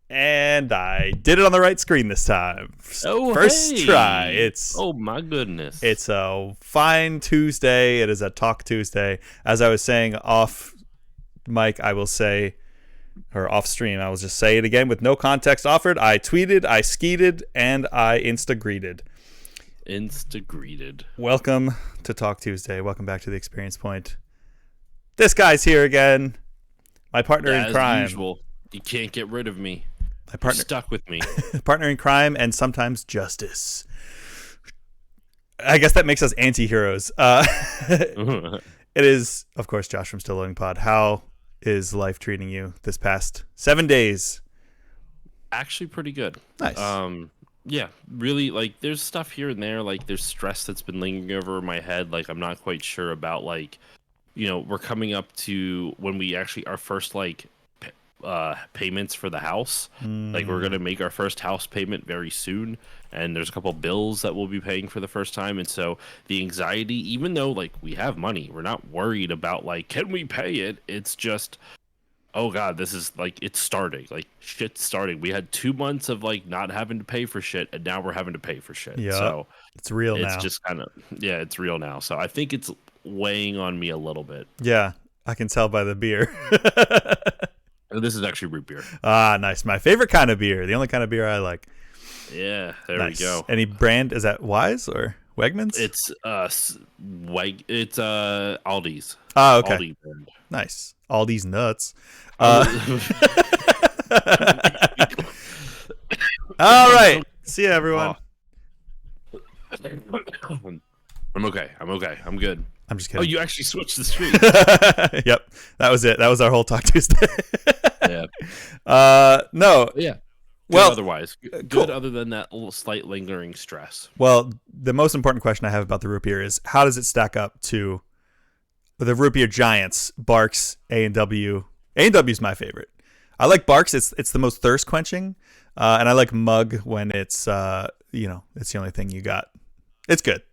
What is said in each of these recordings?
And I did it on the right screen this time. Oh, First hey. try. It's Oh my goodness. It's a fine Tuesday. It is a Talk Tuesday. As I was saying off mic, I will say, or off stream, I will just say it again with no context offered. I tweeted, I skeeted, and I insta-greeted. Welcome to Talk Tuesday. Welcome back to the Experience Point. This guy's here again. My partner in crime. As usual. You can't get rid of me. My partner, You're stuck with me. Partner in crime and sometimes justice. I guess that makes us anti-heroes. It is, of course, Josh from Still Loading Pod. How is life treating you this past 7 days? Actually, pretty good. Nice. Yeah, really, like, there's stuff here and there. Like, there's stress that's been lingering over my head. Like, I'm not quite sure about, like, we're coming up to when we actually, our first, like, payments for the house. Like, we're gonna make our first house payment very soon, and there's a couple bills that we'll be paying for the first time. And so the anxiety, even though like we have money, we're not worried about like, can we pay it? It's just, oh god, this is like, it's starting, like shit's starting. We had 2 months of like not having to pay for shit, and now we're having to pay for shit. Yeah, so it's real now. It's just kind of, yeah, it's real now. So I think it's weighing on me a little bit. Yeah, I can tell by the beer. This is actually root beer. Ah, nice. My favorite kind of beer. The only kind of beer I like. Yeah, there nice. we go. Any brand? Is that Wise or Wegmans? It's Aldi's. Oh, okay. Aldi brand. Nice. Aldi's nuts. All right. See you, everyone. I'm okay. I'm good. I'm just kidding. Oh, you actually switched the screen. Yep. That was it. That was our whole Talk Tuesday. Yeah. No. Yeah. Good well, otherwise. Good cool. Other than that little slight lingering stress. Well, the most important question I have about the root beer is how does it stack up to the root beer giants, Barks, A&W? A&W is my favorite. I like Barks. It's the most thirst quenching. And I like Mug when it's, it's the only thing you got. It's good.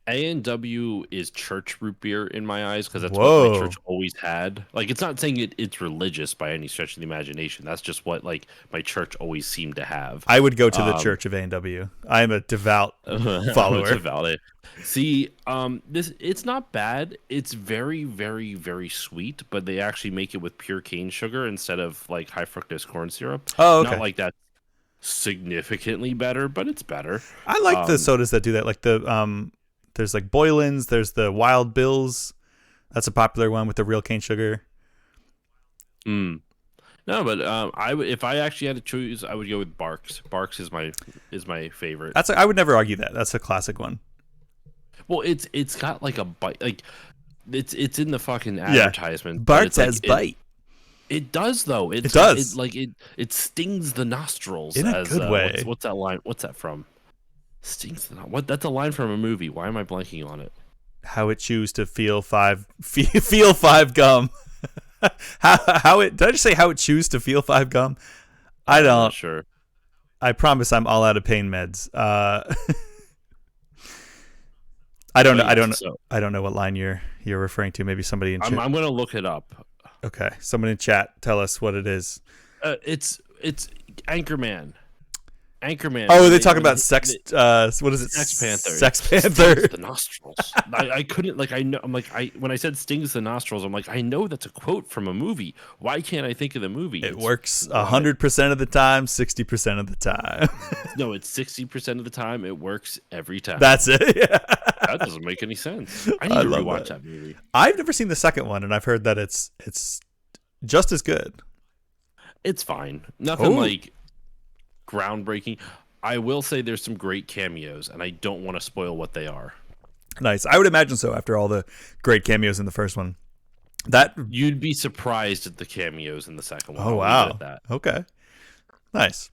A&W is church root beer in my eyes, because that's what my church always had. Like, it's not saying it's religious by any stretch of the imagination. That's just what like my church always seemed to have. I would go to the church of A&W. I am a devout follower. See, it's not bad. It's very, very, very sweet, but they actually make it with pure cane sugar instead of like high fructose corn syrup. Oh, okay. Not like that significantly better, but it's better. I like the sodas that do that, like the there's like Boylan's, there's the Wild Bill's. That's a popular one with the real cane sugar. No, but if I actually had to choose, I would go with Barks. Barks is my favorite. I would never argue that. That's a classic one. Well, it's got like a bite, like it's in the fucking advertisement. Yeah. Barks has bite. It does though. It does. It stings the nostrils in a good way. What's that line? What's that from? Stings the what? That's a line from a movie. Why am I blanking on it? How it chews to feel five gum. how it did I just say how it chews to feel 5 gum? I don't. I'm not sure. I promise I'm all out of pain meds. I don't know. I don't know what line you're referring to. Maybe somebody in chat. I'm gonna look it up. Okay, someone in chat, tell us what it is. It's Anchorman. Oh, they talk about sex. What is it? Sex Panther. Sex Panther. Stings the nostrils. I couldn't I know. I'm like when I said stings the nostrils, I'm like, I know that's a quote from a movie. Why can't I think of the movie? It works 100% of the time, 60% of the time. No, it's 60% of the time. It works every time. That's it. Yeah. That doesn't make any sense. I need to rewatch that movie. I've never seen the second one, and I've heard that it's just as good. It's fine. Nothing like groundbreaking. I will say there's some great cameos, and I don't want to spoil what they are. Nice. I would imagine so after all the great cameos in the first one. That you'd be surprised at the cameos in the second one. Oh, wow. Okay. Nice.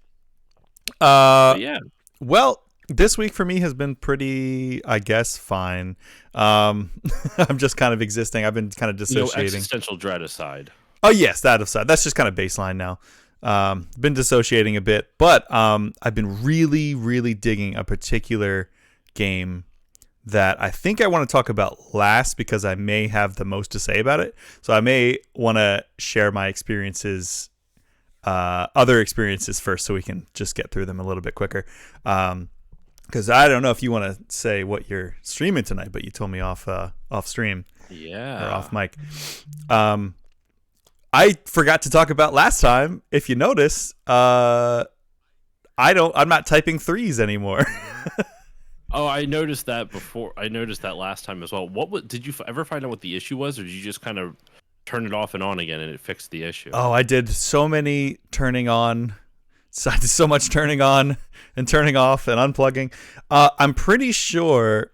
Yeah. Well, this week for me has been pretty, I guess, fine. I'm just kind of existing. I've been kind of dissociating. Existential dread aside. Oh, yes, that aside. That's just kind of baseline now. Been dissociating a bit, but I've been really, really digging a particular game that I think I want to talk about last because I may have the most to say about it. So I may want to share my experiences other experiences first, so we can just get through them a little bit quicker. Because I don't know if you want to say what you're streaming tonight, but you told me off stream, or off mic. I forgot to talk about last time. If you notice, I'm not typing threes anymore. Oh, I noticed that before. I noticed that last time as well. Did you ever find out what the issue was, or did you just kind of turn it off and on again and it fixed the issue? Oh, I did so many turning on. So I did so much turning on and turning off and unplugging. I'm pretty sure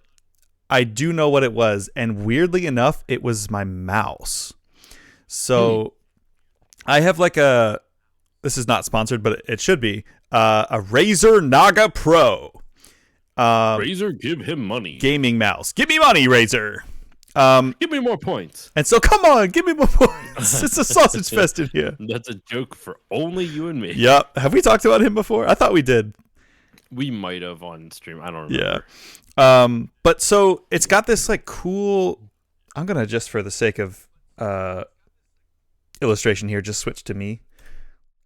I do know what it was, and weirdly enough, it was my mouse. So I have like this is not sponsored, but it should be, a Razer Naga Pro. Razer, give him money. Gaming mouse. Give me money, Razer. Give me more points. And so, come on, give me more points. It's a sausage fest in here. That's a joke for only you and me. Yep. Have we talked about him before? I thought we did. We might have on stream. I don't remember. Yeah. But so it's got this like cool. I'm gonna just for the sake of illustration here, just switch to me.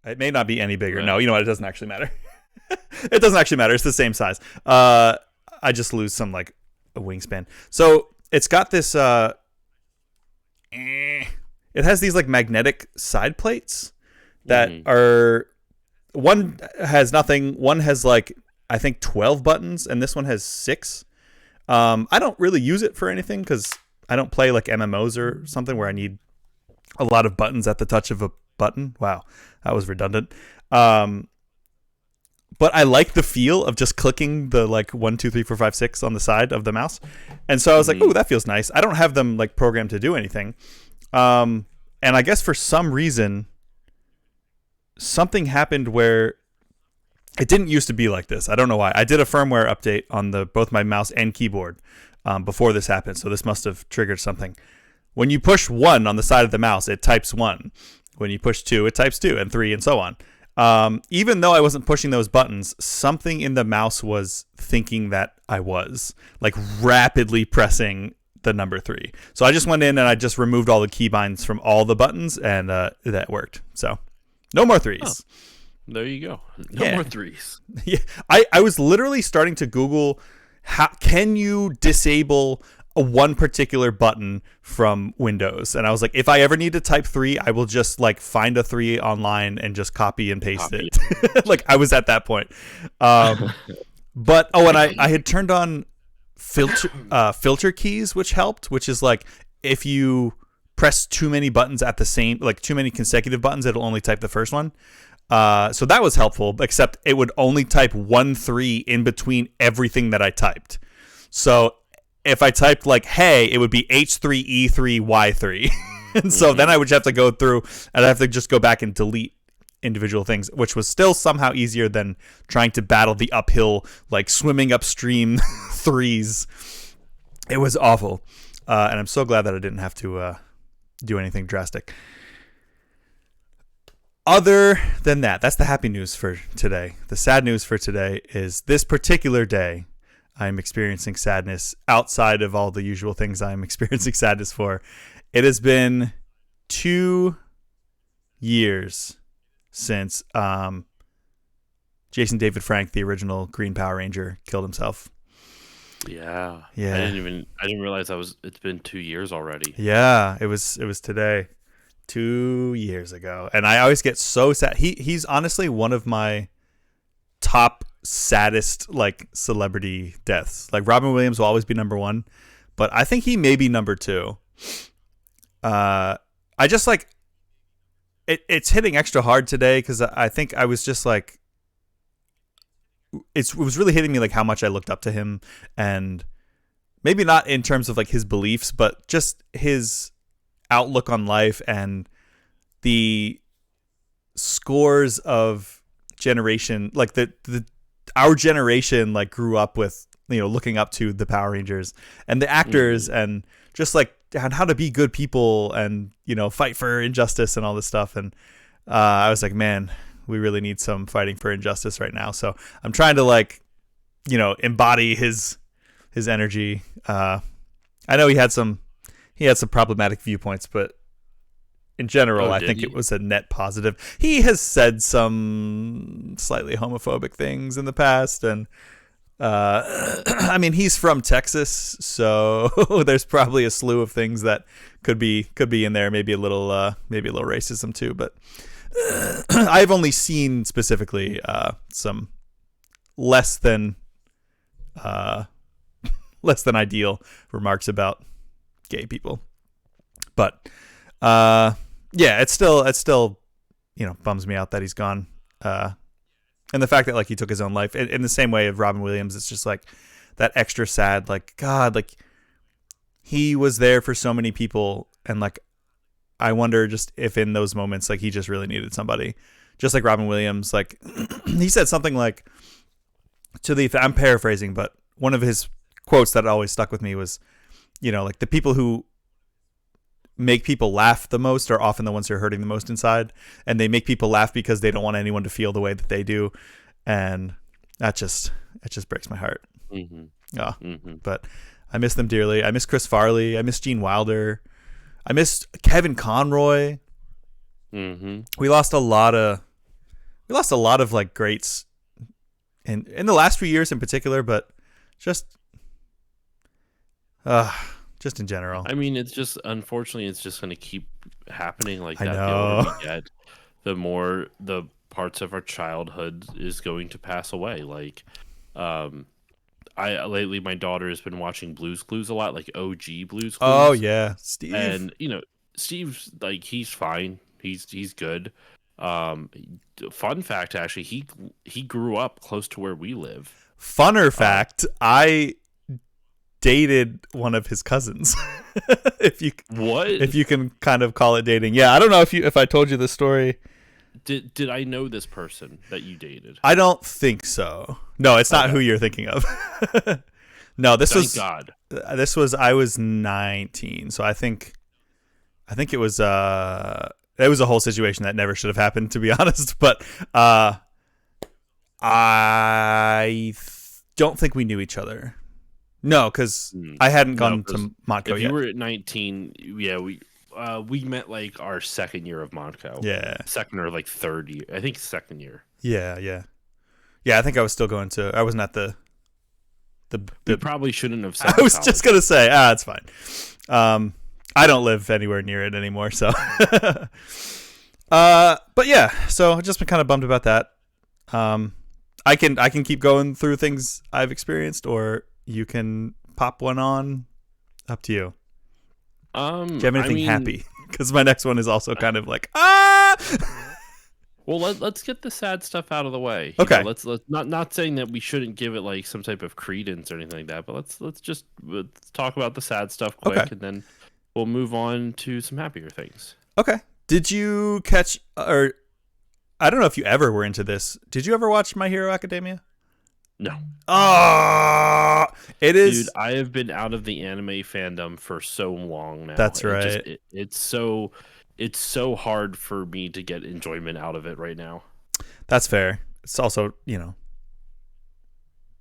It may not be any bigger. Right. No, you know what? It doesn't actually matter. It doesn't actually matter. It's the same size. I just lose some like a wingspan. So it's got this. It has these like magnetic side plates that are. One has nothing. One has like I think 12 buttons, and this one has 6. I don't really use it for anything because I don't play like MMOs or something where I need a lot of buttons at the touch of a button. Wow, that was redundant. But I like the feel of just clicking the like 1, 2, 3, 4, 5, 6 on the side of the mouse. And so I was like, oh, that feels nice. I don't have them like programmed to do anything. And I guess for some reason, something happened where it didn't used to be like this. I don't know why. I did a firmware update on both my mouse and keyboard before this happened. So this must have triggered something. When you push 1 on the side of the mouse, it types 1. When you push 2, it types 2, and 3, and so on. Even though I wasn't pushing those buttons, something in the mouse was thinking that I was like rapidly pressing the number 3. So I just went in and I just removed all the keybinds from all the buttons, and that worked. So no more 3s. Oh, there you go. No more 3s. Yeah, I was literally starting to Google how can you disable one particular button from Windows, and I was like, if I ever need to type 3, I will just like find a 3 online and just copy and paste it. Like I was at that point. But and I had turned on filter keys, which helped, which is like if you press too many buttons at the same, like too many consecutive buttons, it'll only type the first one. So that was helpful, except it would only type 1 3 in between everything that I typed. So if I typed like, hey, it would be H3, E3, Y3. And so then I would have to go through and I have to just go back and delete individual things, which was still somehow easier than trying to battle the uphill, like swimming upstream 3s. It was awful. And I'm so glad that I didn't have to do anything drastic. Other than that, that's the happy news for today. The sad news for today is this particular day, I'm experiencing sadness outside of all the usual things I'm experiencing sadness for. It has been 2 years since Jason David Frank, the original Green Power Ranger, killed himself. Yeah. Yeah. I didn't realize it's been 2 years already. Yeah, it was today. 2 years ago. And I always get so sad. He's honestly one of my top saddest like celebrity deaths. Like Robin Williams will always be number 1, but I think he may be number 2. I just like it's hitting extra hard today because I think I was just like it was really hitting me like how much I looked up to him, and maybe not in terms of like his beliefs, but just his outlook on life and the scores of generation, like our generation like grew up with, looking up to the Power Rangers and the actors and just like how to be good people and, fight for injustice and all this stuff. And I was like, man, we really need some fighting for injustice right now. So I'm trying to like, embody his energy. I know he had some problematic viewpoints, but in general, Oh, I did think he? it was a net positive. He has said some slightly homophobic things in the past, and I mean, he's from Texas, so there's probably a slew of things that could be in there. Maybe a little racism too. But I've only seen specifically some less than ideal remarks about gay people. But yeah, it's still bums me out that he's gone. And the fact that like he took his own life in the same way of Robin Williams, it's just like that extra sad, like, God, like he was there for so many people. And like, I wonder just if in those moments, like he just really needed somebody, just like Robin Williams. Like he said something like I'm paraphrasing, but one of his quotes that always stuck with me was, like the people who make people laugh the most are often the ones who are hurting the most inside, and they make people laugh because they don't want anyone to feel the way that they do, and that just breaks my heart. But I miss them dearly. I miss Chris Farley. I miss Gene Wilder. I miss Kevin Conroy. We lost a lot of like greats in the last few years in particular, but just in general. I mean, it's just unfortunately, it's just going to keep happening like that. I The know. older we get, the more the parts of our childhood is going to pass away. Like, I lately my daughter has been watching Blue's Clues a lot, like OG Blue's Clues. Oh yeah, Steve. And Steve's like he's fine. He's good. Fun fact, actually, he grew up close to where we live. Funner fact, I dated one of his cousins. if you can kind of call it dating. Yeah, I don't know if I told you this story. Did I know this person that you dated? I don't think so. No, it's not who you're thinking of. No, this was I was 19, so I think it was a whole situation that never should have happened, to be honest, but I don't think we knew each other. No, because I hadn't gone to Montco yet. If you were at 19, yeah, we met like our second year of Montco. Yeah. Second or like third year. I think second year. Yeah. I think I was still going to. I wasn't at the. You probably shouldn't have said. I was just gonna say, it's fine. I don't live anywhere near it anymore, so. But yeah, so I've just been kind of bummed about that. I can keep going through things I've experienced, or you can pop one on. Up to you. Do you have anything happy? Because my next one is also kind of like Well, let's get the sad stuff out of the way. Okay. Let's not saying that we shouldn't give it like some type of credence or anything like that, but let's just talk about the sad stuff quick, Okay. and then we'll move on to some happier things. Okay. Did you catch, or I don't know if you ever were into this. Did you ever watch My Hero Academia? No. Oh, it is. Dude, I have been out of the anime fandom for so long now. That's right. It's so hard for me to get enjoyment out of it right now. That's fair. It's also,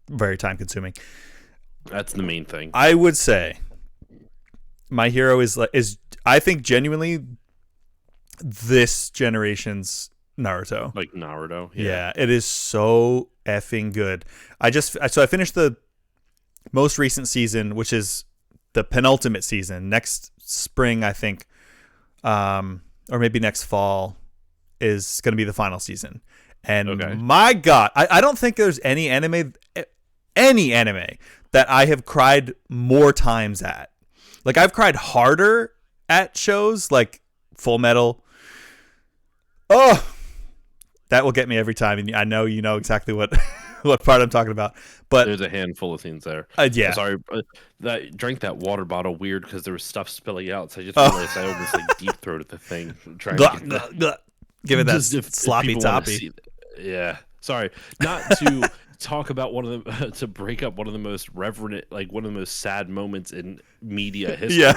very time consuming. That's the main thing. I would say My Hero is I think genuinely this generation's Naruto. Like Naruto. Yeah, it is so effing good. I finished the most recent season, which is the penultimate season. Next spring, I think, or maybe next fall, is going to be the final season. And my God, I don't think there's any anime that I have cried more times at. Like, I've cried harder at shows like Full Metal. Oh, that will get me every time, and I know you know exactly what part I'm talking about. But there's a handful of things there. Yeah. Sorry, that drank that water bottle weird because there was stuff spilling out. So I just realized I almost like deep throated the thing. Trying to give it that if sloppy people wanna toppy. Yeah. Sorry, not to talk about to break up one of the most reverent, like one of the most sad moments in media history. Yeah.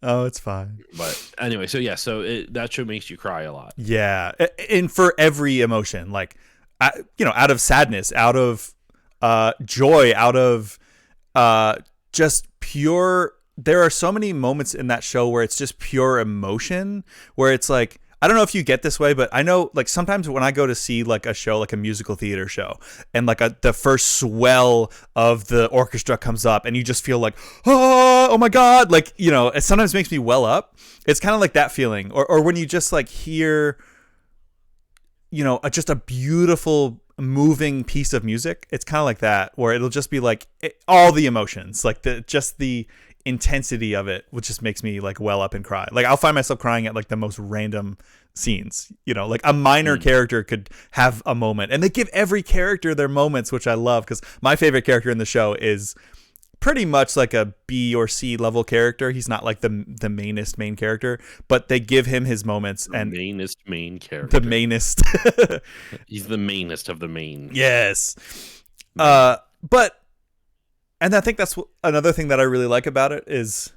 Oh, it's fine. But anyway, so yeah, that show makes you cry a lot. Yeah, and for every emotion, like, out of sadness, out of joy, out of just pure there are so many moments in that show where it's just pure emotion, where it's like, I don't know if you get this way, but I know like sometimes when I go to see like a show, like a musical theater show, and like the first swell of the orchestra comes up and you just feel like, oh my God, like, you know, it sometimes makes me well up. It's kind of like that feeling. Or when you just like hear, you know, just a beautiful moving piece of music, it's kind of like that, where it'll just be like all the emotions, like the intensity of it, which just makes me like well up and cry. Like I'll find myself crying at like the most random scenes, you know, like a minor character could have a moment, and they give every character their moments, which I love, because my favorite character in the show is pretty much like a B or C level character. He's not like the mainest main character, but they give him his moments. And mainest main character. The mainest. He's the mainest of the main. Yes. But, and I think that's another thing that I really like about it is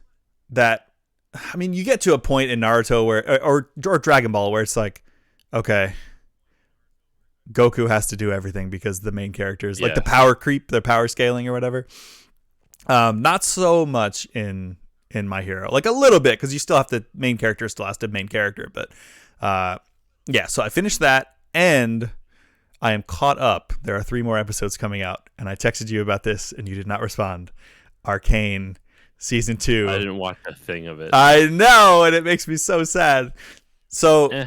that, I mean, you get to a point in Naruto where, or Dragon Ball, where it's like, okay, Goku has to do everything because the main characters, like the power creep, the power scaling or whatever. Not so much in My Hero, like a little bit, because you still have to, main character still has to main character, but yeah, so I finished that and I am caught up. There are 3 more episodes coming out, and I texted you about this and you did not respond. Arcane season 2. I didn't watch a thing of it. I know, and it makes me so sad. So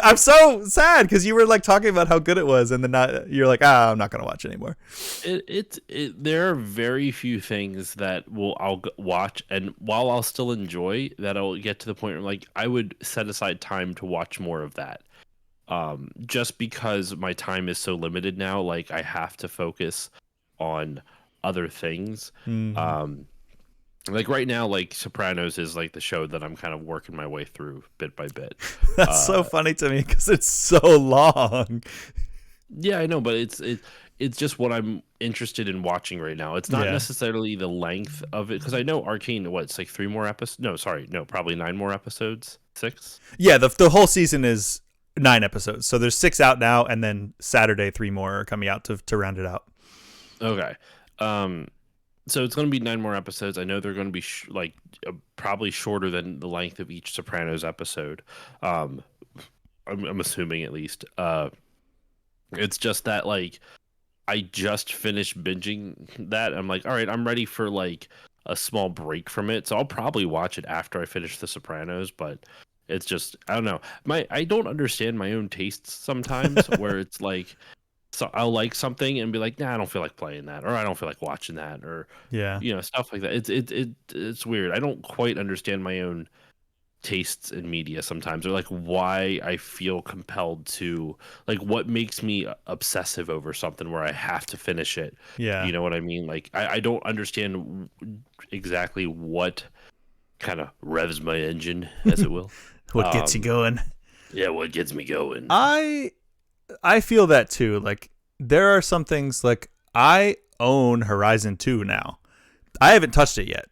I'm so sad because you were like talking about how good it was, and then you're like, I'm not gonna watch anymore. There are very few things that I'll watch, and while I'll still enjoy that, I'll get to the point where like I would set aside time to watch more of that. Just because my time is so limited now, like I have to focus on other things. Like right now, like Sopranos is like the show that I'm kind of working my way through bit by bit. That's so funny to me because it's so long. Yeah, I know, but it's just what I'm interested in watching right now. It's not necessarily the length of it, because I know Arcane, it's like 3 more episodes? No, probably 9 more episodes. 6? Yeah, the whole season is 9 episodes. So there's 6 out now, and then Saturday 3 more are coming out to round it out. Okay. So it's going to be 9 more episodes. I know they're going to be probably shorter than the length of each Sopranos episode. I'm assuming, at least. It's just that like I just finished binging that. I'm like, all right, I'm ready for like a small break from it. So I'll probably watch it after I finish The Sopranos. But it's just, I don't know. I don't understand my own tastes sometimes, where it's like, so I'll like something and be like, nah, I don't feel like playing that, or I don't feel like watching that, or stuff like that. It's weird. I don't quite understand my own tastes in media sometimes, or like why I feel compelled to, like, what makes me obsessive over something where I have to finish it. Yeah, you know what I mean? Like I don't understand exactly what kind of revs my engine, as it will. What gets you going? Yeah, what gets me going? I feel that too. Like there are some things, like I own Horizon 2 now. I haven't touched it yet.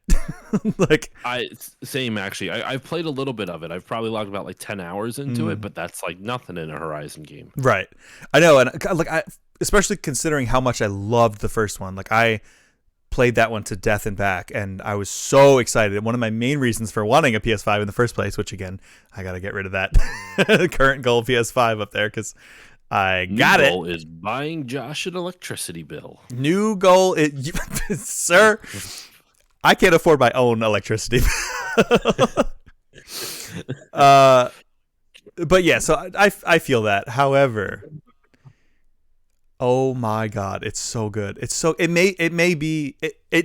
Like same actually. I've played a little bit of it. I've probably logged about like 10 hours into it, but that's like nothing in a Horizon game. Right. I know, and like especially considering how much I loved the first one. Like I played that one to death and back, and I was so excited. One of my main reasons for wanting a PS5 in the first place, which again, I got to get rid of that current goal PS5 up there because I got it. New goal is buying Josh an electricity bill. New goal is, sir, I can't afford my own electricity. But yeah, so I feel that. However, oh my God, it's so good. It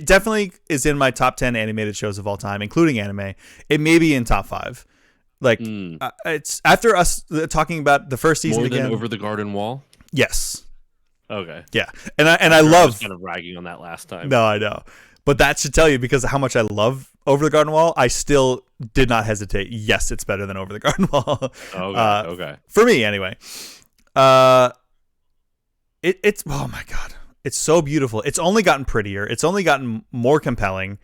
definitely is in my top 10 animated shows of all time, including anime. It may be in top 5. Like it's after us talking about the first season more than again. Over the Garden Wall. Yes. Okay. Yeah, and I love. I was kind of ragging on that last time. No, I know, but that should tell you, because of how much I love Over the Garden Wall, I still did not hesitate. Yes, it's better than Over the Garden Wall. Okay. For me, anyway. It's oh my God, it's so beautiful. It's only gotten prettier. It's only gotten more compelling,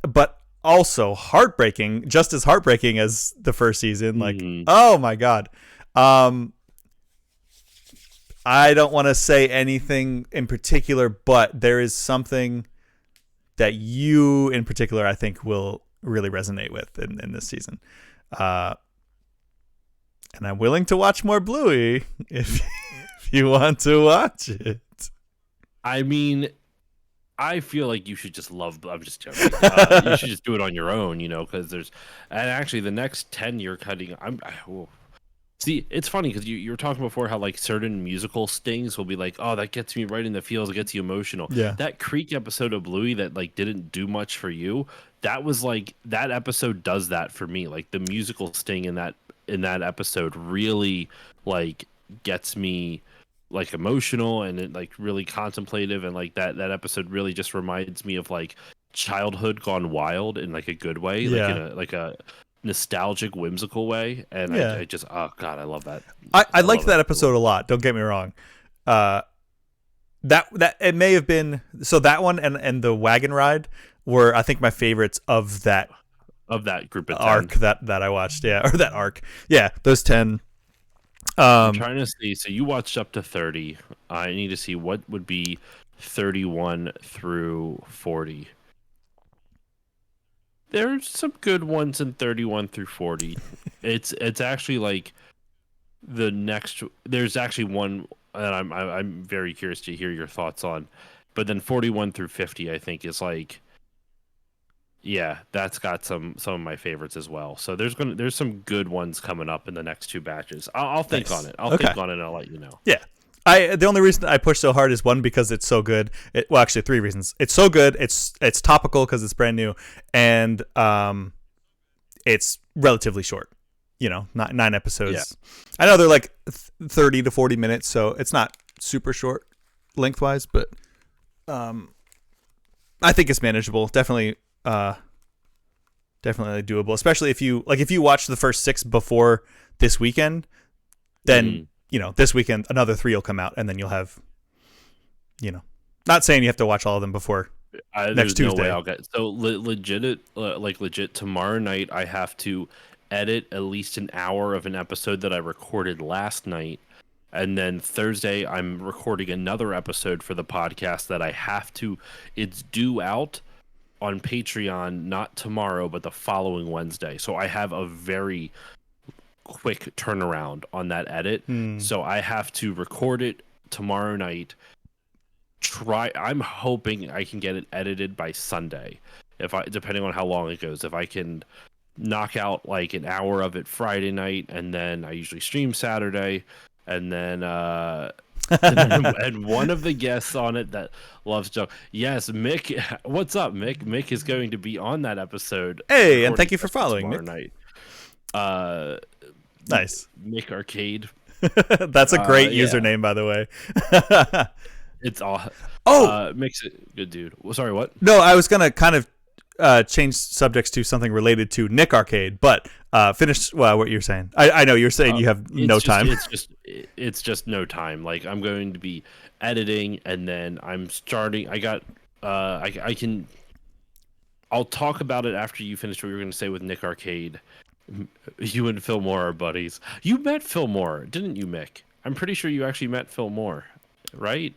but also heartbreaking, just as heartbreaking as the first season. Like, oh my God. I don't want to say anything in particular, but there is something that you in particular I think will really resonate with in this season. And I'm willing to watch more Bluey if you want to watch it. I mean, I feel like you should just love. I'm just joking. You should just do it on your own, because and actually the next 10 you're cutting. See, it's funny because you were talking before how like certain musical stings will be like, oh, that gets me right in the feels, it gets you emotional. Yeah. That Creek episode of Bluey that like didn't do much for you, that was like that episode does that for me. Like the musical sting in that episode really like gets me like emotional and it like really contemplative, and like that episode really just reminds me of like childhood gone wild in like a good way, like in a nostalgic, whimsical way. And I just, oh god, I love that. I liked that episode a lot, don't get me wrong. That it may have been, so that one and the wagon ride were I think my favorites of that group of 10. arc that I watched, or that arc, those 10. I'm trying to see, so you watched up to 30. I need to see what would be 31 through 40. There's some good ones in 31 through 40. It's actually like the next. There's actually one that I'm very curious to hear your thoughts on, but then 41 through 50 I think is like, that's got some of my favorites as well. So there's some good ones coming up in the next two batches. I'll think on it. I'll think on it and I'll let you know. Yeah. The only reason I push so hard is one, because it's so good. Well, actually, three reasons. It's so good. It's topical because it's brand new, and it's relatively short. Not 9 episodes. Yeah. I know they're like 30 to 40 minutes, so it's not super short lengthwise, but I think it's manageable. Definitely doable, especially if you watch the first 6 before this weekend, then. This weekend another 3 will come out, and then you'll have, not saying you have to watch all of them before next Tuesday. No way I'll get so legit tomorrow night. I have to edit at least an hour of an episode that I recorded last night, and then Thursday I'm recording another episode for the podcast that I have to. It's due out on Patreon not tomorrow, but the following Wednesday. So I have a very quick turnaround on that edit, so I have to record it tomorrow night. I'm hoping I can get it edited by Sunday, depending on how long it goes. If I can knock out like an hour of it Friday night, and then I usually stream Saturday, and then and one of the guests on it that loves Joe. Yes, Mick. What's up, Mick? Mick is going to be on that episode. Hey, and thank you for following, Mick. Night. Nice. Mick Arcade. That's a great username, by the way. It's all. Mick's a good dude. Well, sorry, what? No, I was gonna kind of change subjects to something related to Nick Arcade, but finish what you're saying. I know you're saying you have no time. It's just no time. Like I'm going to be editing, and then I'm starting. I got. I can. I'll talk about it after you finish what you were going to say with Nick Arcade. You and Phil Moore are buddies. You met Phil Moore, didn't you, Mick? I'm pretty sure you actually met Phil Moore, right?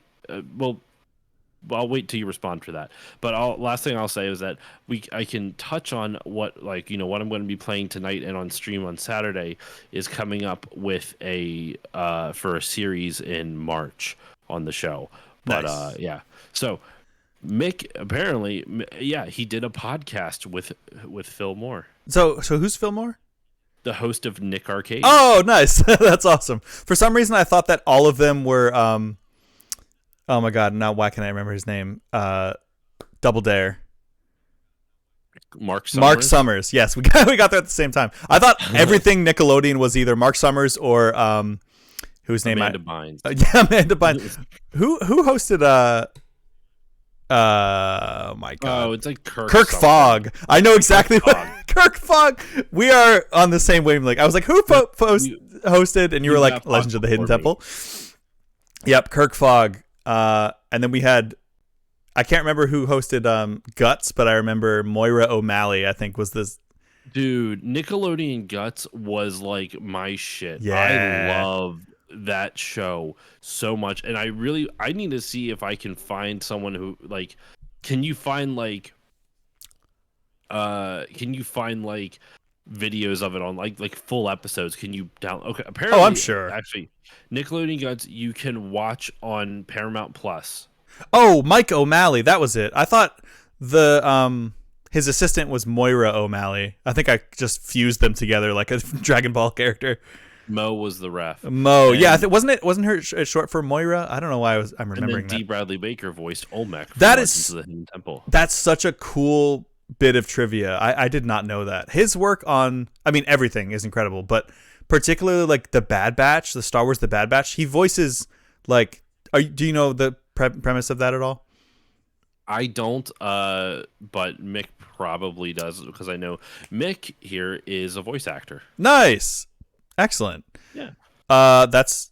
Well, I'll wait till you respond for that. But last thing I'll say is that I can touch on what what I'm going to be playing tonight and on stream on Saturday is coming up with for a series in March on the show. But nice. So Mick apparently, he did a podcast with Phil Moore. So who's Phil Moore? The host of Nick Arcade. Oh, nice. That's awesome. For some reason, I thought that all of them were. Oh my God! Now why can't I remember his name? Double Dare. Mark Summers. Mark Summers. Yes, we got there at the same time. I thought everything Nickelodeon was either Mark Summers or whose name Amanda Bynes. Amanda Bynes. Who hosted oh my God! Oh, it's like Kirk Fogg. I know exactly what Kirk Fogg. We are on the same wavelength. I was like, who hosted? And you were like, Legends of the Hidden Temple. Yep, Kirk Fogg. And then we had, I can't remember who hosted Guts, but I remember Moira O'Malley, I think, was this. Dude, Nickelodeon Guts was like my shit. Yeah. I love that show so much, and I need to see if I can find someone who like can you find videos of it on like full episodes? Can you download? Okay, Oh, I'm apparently, sure. actually, Nickelodeon Guts you can watch on Paramount Plus. Oh, Mike O'Malley, that was it. I thought the his assistant was Moira O'Malley. I think I just fused them together like a Dragon Ball character. Mo was the ref. Mo, And, yeah, wasn't her short for Moira? I don't know why I'm and remembering then D. that. Bradley Baker voiced Olmec from That Legends is of the Hidden Temple. that's such a cool bit of trivia. I did not know that. His work on, I mean, everything is incredible, but particularly like the Bad Batch, the Star Wars The Bad Batch, he voices like. Do you know the premise of that at all? I don't, but Mick probably does because I know Mick here is a voice actor. Nice, excellent. Yeah. That's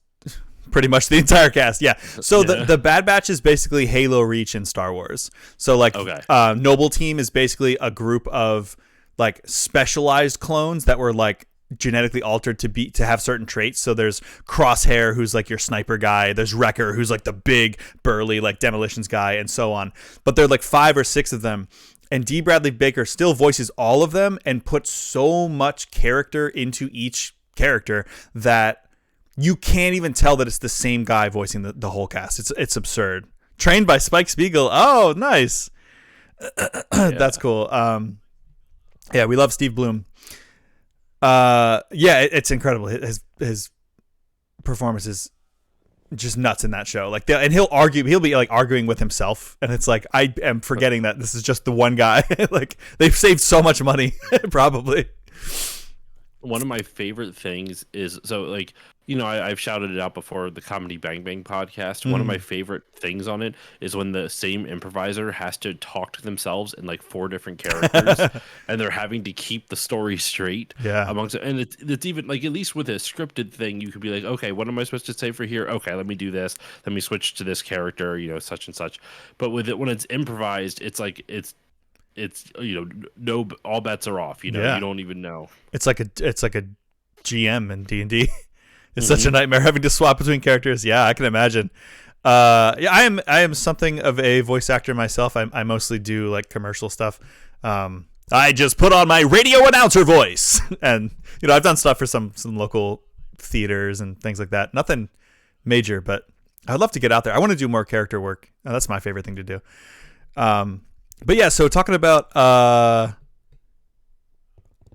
pretty much the entire cast. Yeah. So Yeah. the Bad Batch is basically Halo Reach in Star Wars. So like, Okay. Noble Team is basically a group of like specialized clones that were like genetically altered to have certain traits. So there's Crosshair, who's like your sniper guy. There's Wrecker, who's like the big burly like demolitions guy, and so on. But there are like 5 or 6 of them. And D. Bradley Baker still voices all of them and puts so much character into each character that you can't even tell that it's the same guy voicing the whole cast. It's absurd. Trained by Spike Spiegel. Oh, nice. That's cool. Yeah, we love Steve Bloom. Yeah, it's incredible. His performance is just nuts in that show. Like, and he'll be like arguing with himself, and it's like I am forgetting that this is just the one guy. Like, they've saved so much money, probably. One of my favorite things is like, you know, I've shouted it out before, the Comedy Bang Bang podcast. One of my favorite things on it is when the same improviser has to talk to themselves in like 4 different characters and they're having to keep the story straight. Yeah. Amongst it. And it's even like, at least with a scripted thing, you could be like, okay, what am I supposed to say for here? Okay, let me do this. Let me switch to this character, you know, such and such. But with it, when it's improvised, it's like, it's you know, no, all bets are off, you know. Yeah. You don't even know. It's like a GM in D&D. It's such a nightmare having to swap between characters. Yeah, I can imagine. Yeah, I am something of a voice actor myself. I mostly do like commercial stuff. I just put on my radio announcer voice, and you know, I've done stuff for some local theaters and things like that. Nothing major, but I'd love to get out there. I want to do more character work. That's my favorite thing to do. But yeah, so talking about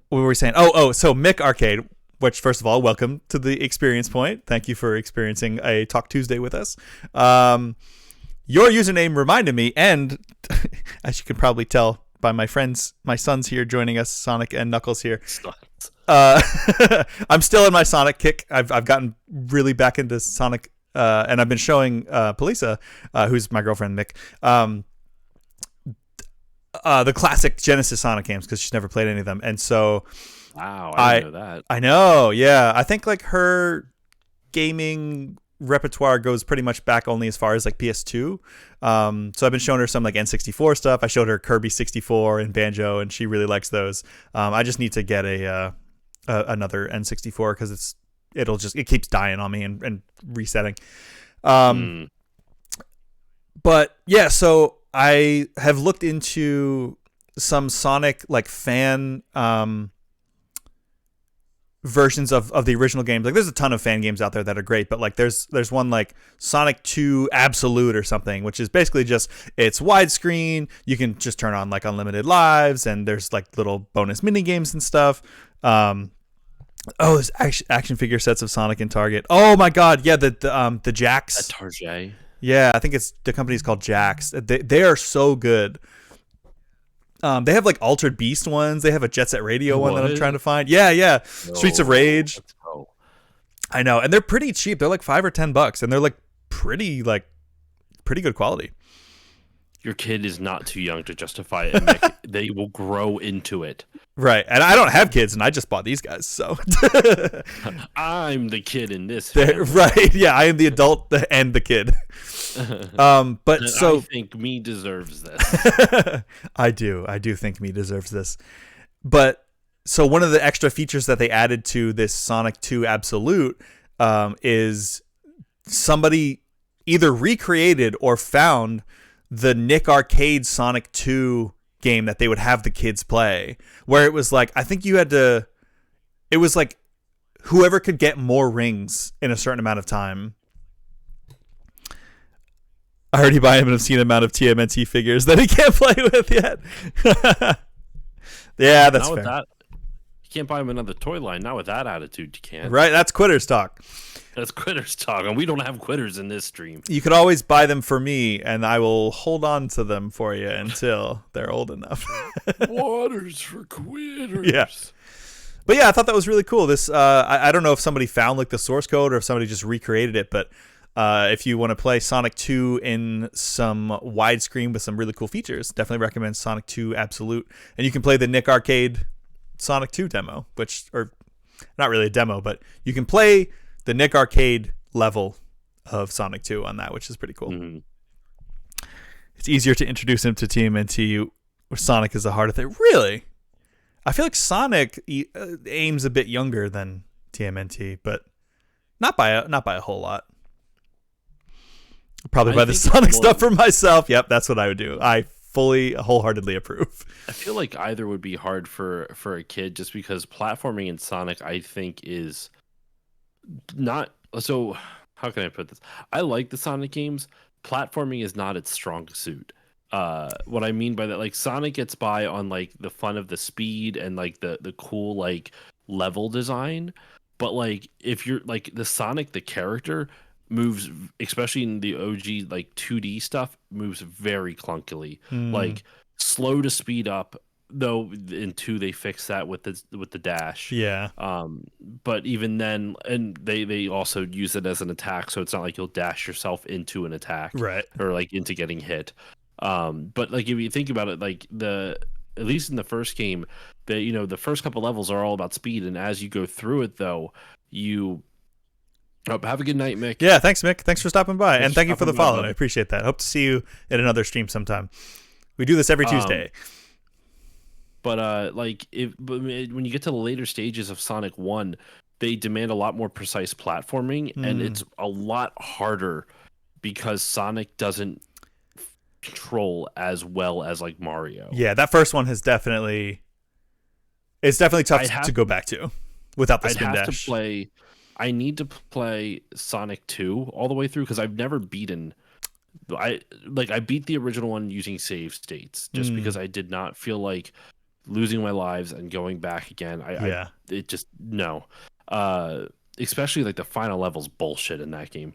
what were we saying? So Mick Arcade. Which, first of all, welcome to the Experience Point. Thank you for experiencing a Talk Tuesday with us. Your username reminded me, and as you can probably tell by my sons here joining us, Sonic and Knuckles here. I'm still in my Sonic kick. I've gotten really back into Sonic, and I've been showing Palisa, who's my girlfriend, Mick, the classic Genesis Sonic games because she's never played any of them, and so. Wow, I didn't know that. I know, yeah. I think like her gaming repertoire goes pretty much back only as far as like PS2. So I've been showing her some like N64 stuff. I showed her Kirby 64 and Banjo, and she really likes those. I just need to get another N64 because it keeps dying on me and resetting. But yeah, so I have looked into some Sonic like fan versions of the original games. Like, there's a ton of fan games out there that are great, but like there's one like Sonic 2 Absolute or something, which is basically just, it's widescreen. You can just turn on like unlimited lives, and there's like little bonus mini games and stuff. There's action figure sets of Sonic and Target. Oh my god, yeah, the Jax. At Target. Yeah, I think the company's called Jax. They are so good. They have like Altered Beast ones. They have a Jet Set Radio one that I'm trying to find. Yeah. Streets of Rage. I know, and they're pretty cheap. They're like $5 or $10, and they're like pretty good quality. Your kid is not too young to justify it. And they will grow into it. Right, and I don't have kids, and I just bought these guys, so I'm the kid in this family. Right, yeah, I am the adult and the kid. But and so I think me deserves this. I do think me deserves this. But so one of the extra features that they added to this Sonic 2 Absolute is somebody either recreated or found the Nick Arcade Sonic 2 game that they would have the kids play, where it was like, I think you had to, it was like whoever could get more rings in a certain amount of time. I already buy him an obscene amount of TMNT figures that he can't play with yet. Yeah, that's fair. That, you can't buy him another toy line. Not with that attitude, you can't. Right, that's quitters talk. That's quitters talk, and we don't have quitters in this stream. You could always buy them for me, and I will hold on to them for you until they're old enough. Waters for quitters. Yeah. But yeah, I thought that was really cool. This I don't know if somebody found like the source code or if somebody just recreated it, but if you want to play Sonic 2 in some widescreen with some really cool features, definitely recommend Sonic 2 Absolute. And you can play the Nick Arcade Sonic 2 demo, which, or not really a demo, but you can play the Nick Arcade level of Sonic 2 on that, which is pretty cool. Mm-hmm. It's easier to introduce him to TMNT where Sonic is the harder thing. Really? I feel like Sonic aims a bit younger than TMNT, but not by a whole lot. Probably buy the Sonic stuff for myself. Yep, that's what I would do. I fully, wholeheartedly approve. I feel like either would be hard for a kid, just because platforming in Sonic, I think, is not so. How can I put this? I like the Sonic games. Platforming is not its strong suit. What I mean by that, like, Sonic gets by on like the fun of the speed and like the cool like level design, but like if you're like the Sonic the character moves, especially in the OG like 2D stuff, moves very clunkily, like slow to speed up. Though in 2 they fix that with the dash. Yeah. But even then, and they also use it as an attack, so it's not like you'll dash yourself into an attack, right, or like into getting hit. But like if you think about it, like at least in the first game, the first couple levels are all about speed, and as you go through it, though, you have a good night, Mick. Yeah, thanks, Mick. Thanks for stopping by, and thank you for the follow. I appreciate that. Hope to see you at another stream sometime. We do this every Tuesday. But when you get to the later stages of Sonic 1, they demand a lot more precise platforming, and it's a lot harder because Sonic doesn't control as well as like Mario. Yeah, that first one it's definitely tough to go back to without the spin dash. I need to play Sonic 2 all the way through because I've never beaten. I beat the original one using save states just because I did not feel like losing my lives and going back again. Especially like the final level's bullshit in that game.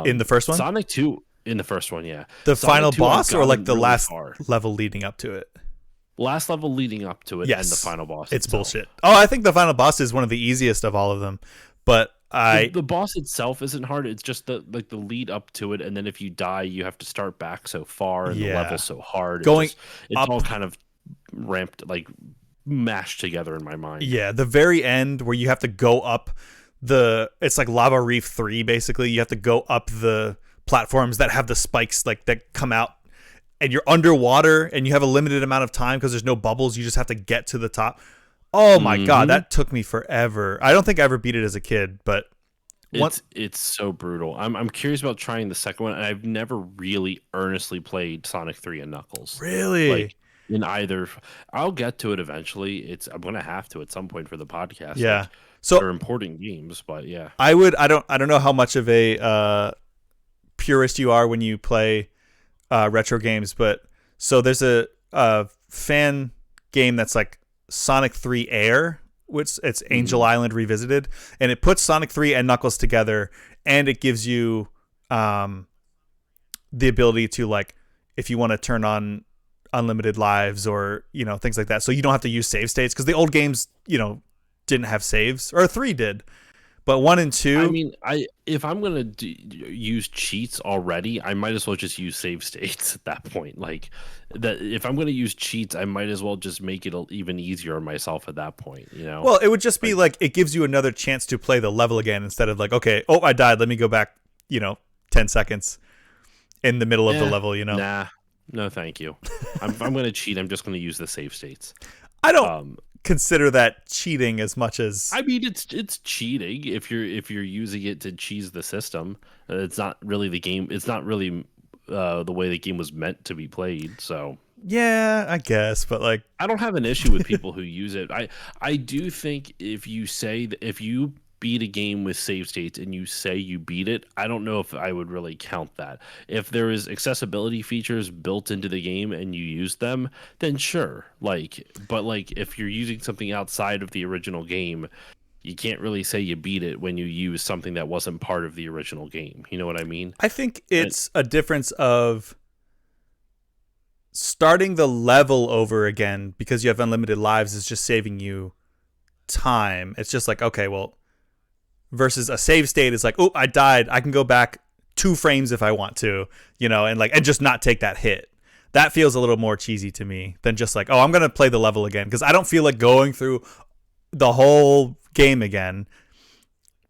In the first one? Sonic 2 in the first one, yeah. The Sonic final boss or like the really last level leading up to it? Last level leading up to it, yes. And the final boss. It's bullshit. Oh, I think the final boss is one of the easiest of all of them. But the boss itself isn't hard. It's just the lead up to it, and then if you die, you have to start back so far, and the level's so hard. It's all kind of ramped, like mashed together in my mind. Yeah, the very end where you have to go up it's like Lava Reef 3 basically. You have to go up the platforms that have the spikes like that come out, and you're underwater and you have a limited amount of time because there's no bubbles. You just have to get to the top. Oh my god, that took me forever. I don't think I ever beat it as a kid, but it's so brutal. I'm curious about trying the second one, and I've never really earnestly played Sonic 3 and Knuckles. Really? Like in either. I'll get to it eventually. I'm gonna have to at some point for the podcast. Yeah. Like, so they're important games, but yeah. I don't know how much of a purist you are when you play retro games, but so there's a fan game that's like Sonic 3 Air, which it's Angel Island Revisited, and it puts Sonic 3 and Knuckles together, and it gives you the ability to, like, if you want to turn on unlimited lives or things like that, so you don't have to use save states, because the old games didn't have saves, or 3 did. But 1 and 2... I mean, if I'm going to use cheats already, I might as well just use save states at that point. Like, that if I'm going to use cheats, I might as well just make it even easier on myself at that point, Well, it would just be like it gives you another chance to play the level again, instead of like, okay, I died, let me go back, 10 seconds in the middle of the level, Nah, no thank you. I'm going to cheat, I'm just going to use the save states. I don't... consider that cheating as much as... I mean, it's cheating if you're using it to cheese the system. It's not really the game. It's not really the way the game was meant to be played. So Yeah, I guess, but like, I don't have an issue with people who use it. I do think if you say that if you beat a game with save states and you say you beat it, I don't know if I would really count that. If there is accessibility features built into the game and you use them, then sure. Like, but like if you're using something outside of the original game, you can't really say you beat it when you use something that wasn't part of the original game. You know what I mean? I think it's a difference of starting the level over again because you have unlimited lives is just saving you time. It's just like, okay, well, versus a save state is like, oh, I died. I can go back 2 frames if I want to, and just not take that hit. That feels a little more cheesy to me than just like, oh, I'm going to play the level again because I don't feel like going through the whole game again,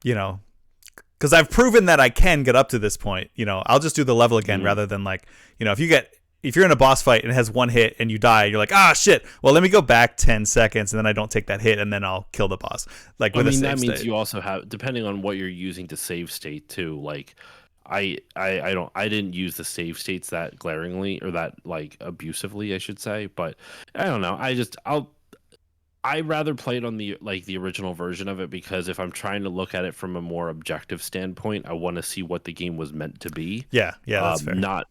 because I've proven that I can get up to this point. I'll just do the level again rather than like, if you're in a boss fight and it has 1 hit and you die, you're like, ah, shit. Well, let me go back 10 seconds and then I don't take that hit and then I'll kill the boss. Like with a save that means state. you also have, depending on what you're using to save state too. Like, I didn't use the save states that glaringly or that like abusively, I should say. But I don't know. I rather play it on the original version of it because if I'm trying to look at it from a more objective standpoint, I want to see what the game was meant to be. Yeah, that's fair. Not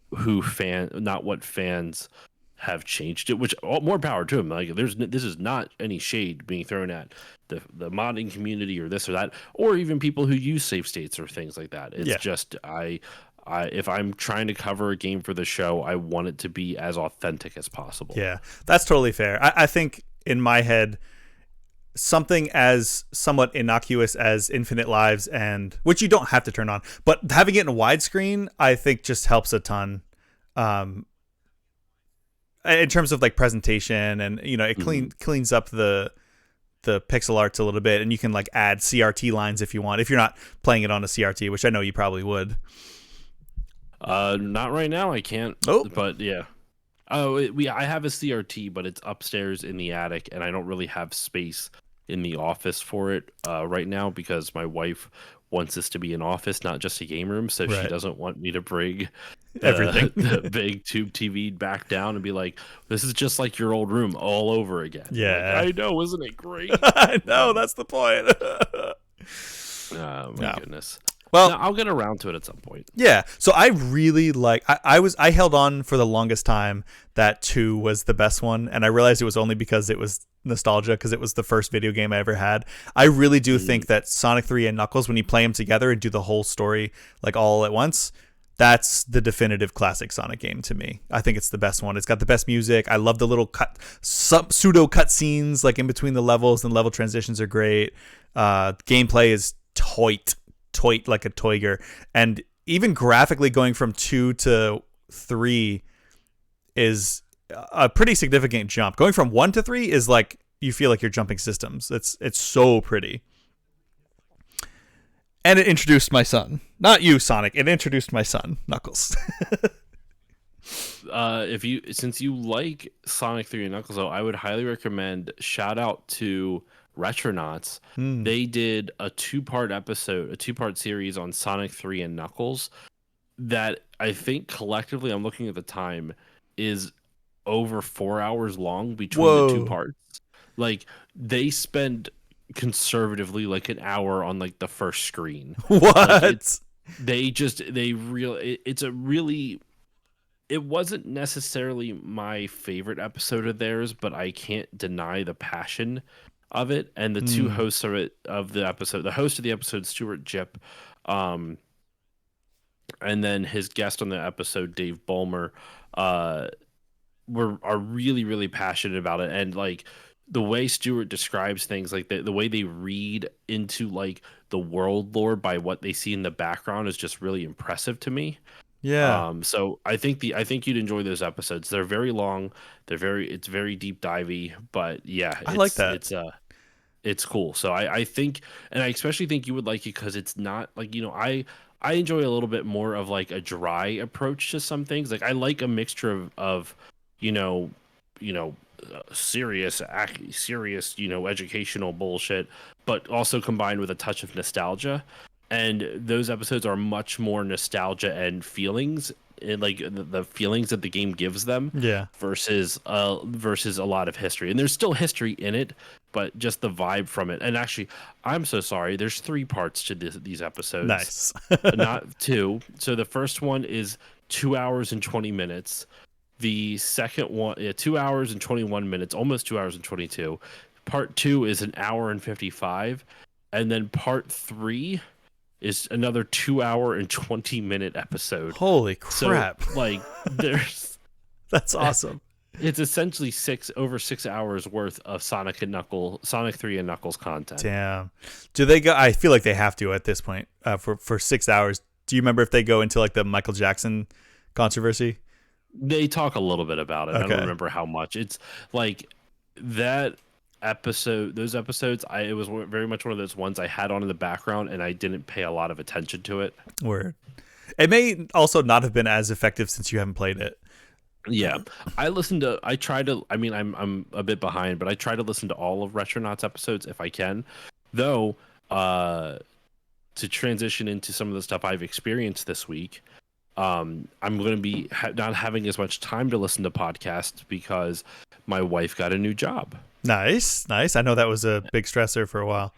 what fans have changed it. Which more power to them. Like this is not any shade being thrown at the modding community or this or that, or even people who use save states or things like that. It's just if I'm trying to cover a game for the show, I want it to be as authentic as possible. Yeah, that's totally fair. I think in my head, something as somewhat innocuous as infinite lives, and which you don't have to turn on, but having it in widescreen, I think just helps a ton. In terms of like presentation, and it cleans up the pixel arts a little bit, and you can like add CRT lines if you want, if you're not playing it on a CRT, which I know you probably would. Not right now. I can't. Oh, but yeah. Oh, I have a CRT, but it's upstairs in the attic, and I don't really have space in the office for it right now because my wife wants this to be an office, not just a game room. So she doesn't want me to bring everything, the big tube TV back down and be like, "This is just like your old room all over again." Yeah, like, I know, isn't it great? I know, that's the point. Oh my goodness. Well, no, I'll get around to it at some point. Yeah. So I really like, I held on for the longest time that 2 was the best one. And I realized it was only because it was nostalgia, because it was the first video game I ever had. I really do think that Sonic 3 and Knuckles, when you play them together and do the whole story like all at once, that's the definitive classic Sonic game to me. I think it's the best one. It's got the best music. I love the little pseudo cut scenes like in between the levels, and level transitions are great. Gameplay is toit like a toiger, and even graphically going from 2 to 3 is a pretty significant jump. Going from 1 to 3 is like you feel like you're jumping systems. It's so pretty. And it introduced my son. Not you, Sonic. It introduced my son, Knuckles. Since you like Sonic 3 and Knuckles, though, I would highly recommend, shout out to Retronauts. They did a 2-part series on Sonic 3 and Knuckles that I think collectively, I'm looking at the time, is over 4 hours long between the 2 parts. Like, they spend conservatively like an hour on like the first screen. What? It wasn't necessarily my favorite episode of theirs, but I can't deny the passion of it. And the 2 hosts of the episode, the host of the episode, Stuart Jipp, and then his guest on the episode, Dave Ballmer, are really, really passionate about it. And like the way Stuart describes things, like the way they read into like the world lore by what they see in the background is just really impressive to me. Yeah. So I think you'd enjoy those episodes. They're very long. It's very deep divey, but yeah, I like that. It's cool. So I think, and I especially think you would like it because it's not like, I enjoy a little bit more of like a dry approach to some things. Like I like a mixture of serious, educational bullshit, but also combined with a touch of nostalgia. And those episodes are much more nostalgia and feelings like the feelings that the game gives them, Yeah. versus a lot of history. And there's still history in it, but just the vibe from it. And actually, I'm so sorry. There's 3 parts to these episodes, Nice. not 2. So the first one is 2 hours and 20 minutes. The second one, 2 hours and 21 minutes, almost 2 hours and 22. Part 2 is an hour and 55, and then part 3 is another 2 hour and 20-minute episode. Holy crap. So, like, there's That's awesome. it's essentially over 6 hours worth of Sonic 3 and Knuckles content. Damn. Do they go? I feel like they have to at this point for 6 hours. Do you remember if they go into like the Michael Jackson controversy? They talk a little bit about it. Okay. I don't remember how much. It's like that episode, those episodes, it was very much one of those ones I had on in the background and I didn't pay a lot of attention to it. Word. It may also not have been as effective since you haven't played it. Yeah, I'm a bit behind, but I try to listen to all of Retronauts episodes if I can. Though, to transition into some of the stuff I've experienced this week, I'm going to be not having as much time to listen to podcasts because my wife got a new job. Nice. I know that was a big stressor for a while.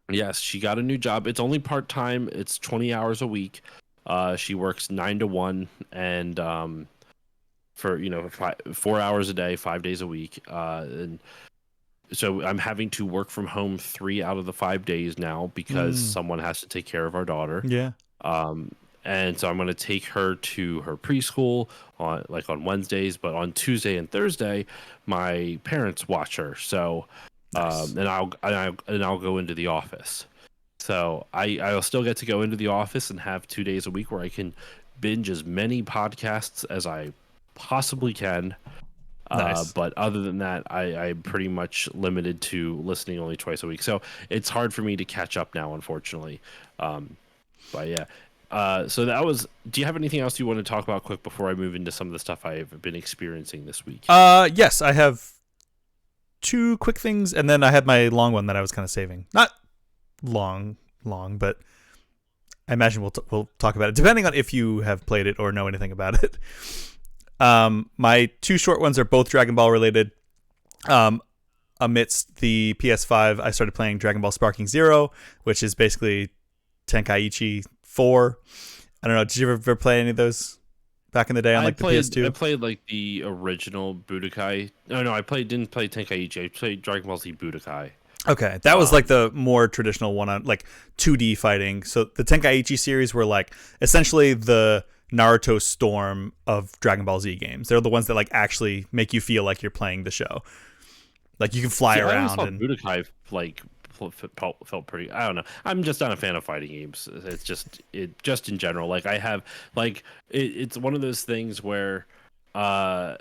Yes, she got a new job. It's only part-time. It's 20 hours a week. She works 9 to 1 and for 4 hours a day, 5 days a week. And so I'm having to work from home 3 out of the 5 days now because someone has to take care of our daughter. Yeah. And so I'm going to take her to her preschool on Wednesdays, but on Tuesday and Thursday, my parents watch her. So, Nice. and I'll go into the office. So I'll still get to go into the office and have 2 days a week where I can binge as many podcasts as I possibly can. Nice. But other than that, I'm pretty much limited to listening only twice a week. So it's hard for me to catch up now, unfortunately. But yeah. So that was. Do you have anything else you want to talk about quick before I move into some of the stuff I've been experiencing this week? Yes, I have 2 quick things, and then I had my long one that I was kind of saving. Not long, but I imagine we'll talk about it depending on if you have played it or know anything about it. My 2 short ones are both Dragon Ball related. Amidst the PS5, I started playing Dragon Ball Sparking Zero, which is basically Tenkaichi 4. I don't know. Did you ever play any of those back in the day on the PS2? I played like the original Budokai. No, I didn't play Tenkaichi. I played Dragon Ball Z Budokai. Okay, that was like the more traditional one on like 2D fighting. So the Tenkaichi series were like essentially the Naruto Storm of Dragon Ball Z games. They're the ones that like actually make you feel like you're playing the show. Like you can fly around. I and Budokai like felt pretty. I don't know. I'm just not a fan of fighting games. It's just in general. Like I have like it's one of those things where I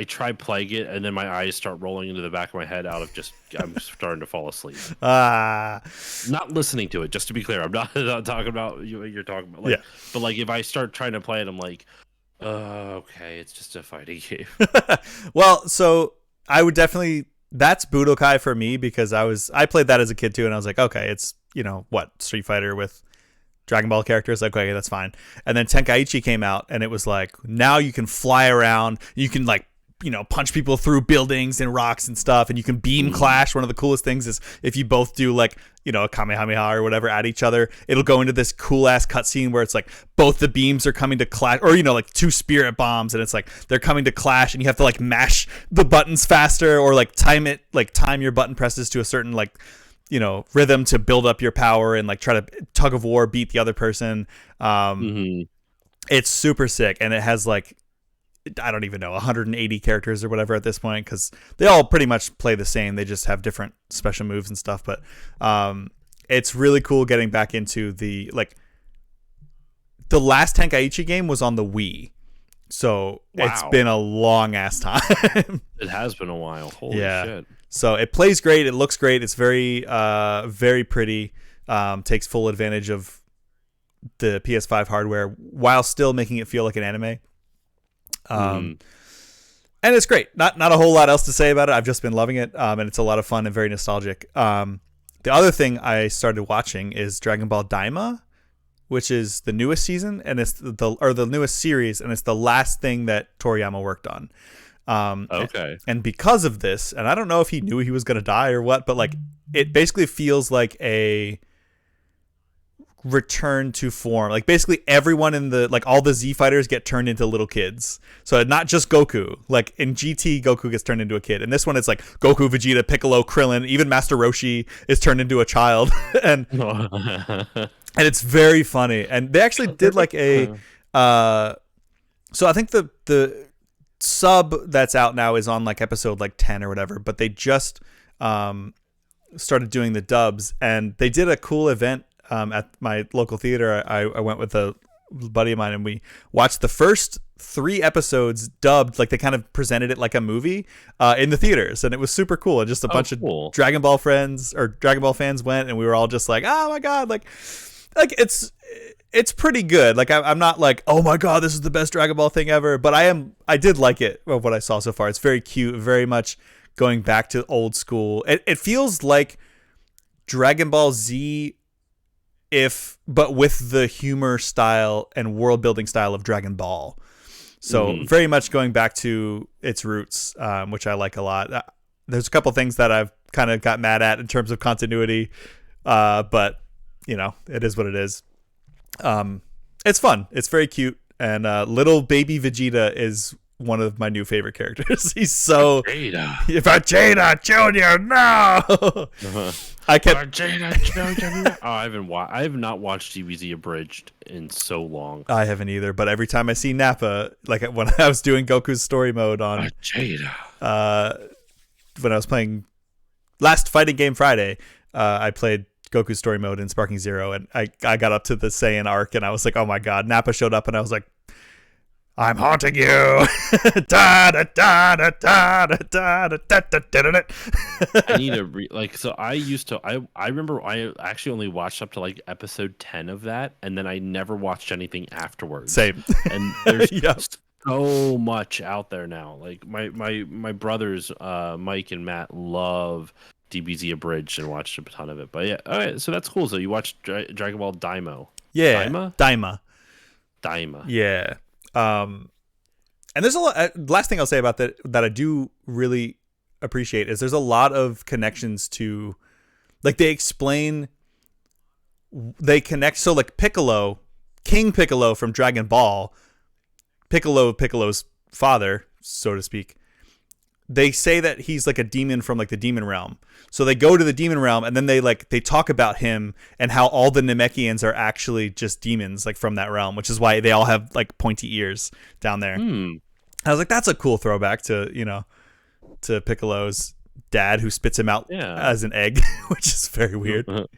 try playing it and then my eyes start rolling into the back of my head out of just I'm starting to fall asleep. Not listening to it. Just to be clear, I'm not talking about what you're talking about. Like, yeah. But like if I start trying to play it, I'm like, okay, it's just a fighting game. Well, so I would definitely. That's Budokai for me because I played that as a kid too, and I was like, okay, it's Street Fighter with Dragon Ball characters. Like, okay, that's fine. And then Tenkaichi came out, and it was like now you can fly around, you can like punch people through buildings and rocks and stuff, and you can beam clash. One of the coolest things is if you both do like a Kamehameha or whatever at each other, it'll go into this cool ass cutscene where it's like both the beams are coming to clash, or like 2 spirit bombs, and it's like they're coming to clash, and you have to like mash the buttons faster or like time your button presses to a certain like rhythm to build up your power and like try to tug of war beat the other person. It's super sick, and it has like I don't even know 180 characters or whatever at this point because they all pretty much play the same. They just have different special moves and stuff. But it's really cool getting back into the last Tenkaichi game was on the Wii, so It's been a long ass time. It has been a while. Holy shit! So it plays great. It looks great. It's very very pretty. Takes full advantage of the PS5 hardware while still making it feel like an anime. And it's great. Not a whole lot else to say about it. I've just been loving it, and it's a lot of fun and very nostalgic. The other thing I started watching is Dragon Ball Daima, which is the newest season, and it's the newest series, and it's the last thing that Toriyama worked on. Okay. And because of this, and I don't know if he knew he was going to die or what, but like it basically feels like a return to form. Like basically everyone in the like all the Z fighters get turned into little kids. So not just Goku. Like in GT, Goku gets turned into a kid. And this one it's like Goku, Vegeta, Piccolo, Krillin, even Master Roshi is turned into a child. and it's very funny. And they actually did like a so I think the sub that's out now is on like episode like 10 or whatever, but they just started doing the dubs, and they did a cool event at my local theater. I went with a buddy of mine, and we watched the first 3 episodes dubbed. Like they kind of presented it like a movie in the theaters, and it was super cool. And just a bunch of Dragon Ball friends or Dragon Ball fans went, and we were all just like, oh my god, like it's pretty good. Like I'm not like, oh my god, this is the best Dragon Ball thing ever, but I did like it of what I saw so far. It's very cute, very much going back to old school. It feels like Dragon Ball Z, but with the humor style and world building style of Dragon Ball. So very much going back to its roots, which I like a lot. There's a couple things that I've kind of got mad at in terms of continuity, but you know, it is what it is. It's fun. It's very cute, and little baby Vegeta is one of my new favorite characters. He's so Vegeta Junior. No, I kept Vegeta Junior. Oh, I have not watched DBZ Abridged in so long. I haven't either, but every time I see Nappa, like when I was doing Goku's story mode on Vegeta, when I was playing last Fighting Game Friday, I played Goku's story mode in Sparking Zero, and I got up to the Saiyan arc, and I was like, oh my god, Nappa showed up, and I was like, I'm haunting you. Da, da, da, da, da, da, da, da, da, da, da. I need to so I used to I remember I actually only watched up to like episode 10 of that, and then I never watched anything afterwards. Same. And there's so much out there now. Like my brothers Mike and Matt love DBZ Abridged and watched a ton of it. But yeah, all right, so that's cool. So you watched Dragon Ball Daima. Yeah. Daima. Yeah. And there's a lot. Last thing I'll say about that I do really appreciate is there's a lot of connections to, like they connect. So like Piccolo, King Piccolo from Dragon Ball, Piccolo's father, so to speak. They say that he's like a demon from like the demon realm. So they go to the demon realm, and then they talk about him and how all the Namekians are actually just demons like from that realm, which is why they all have like pointy ears down there. I was like, that's a cool throwback to, you know, to Piccolo's dad who spits him out as an egg, which is very weird. But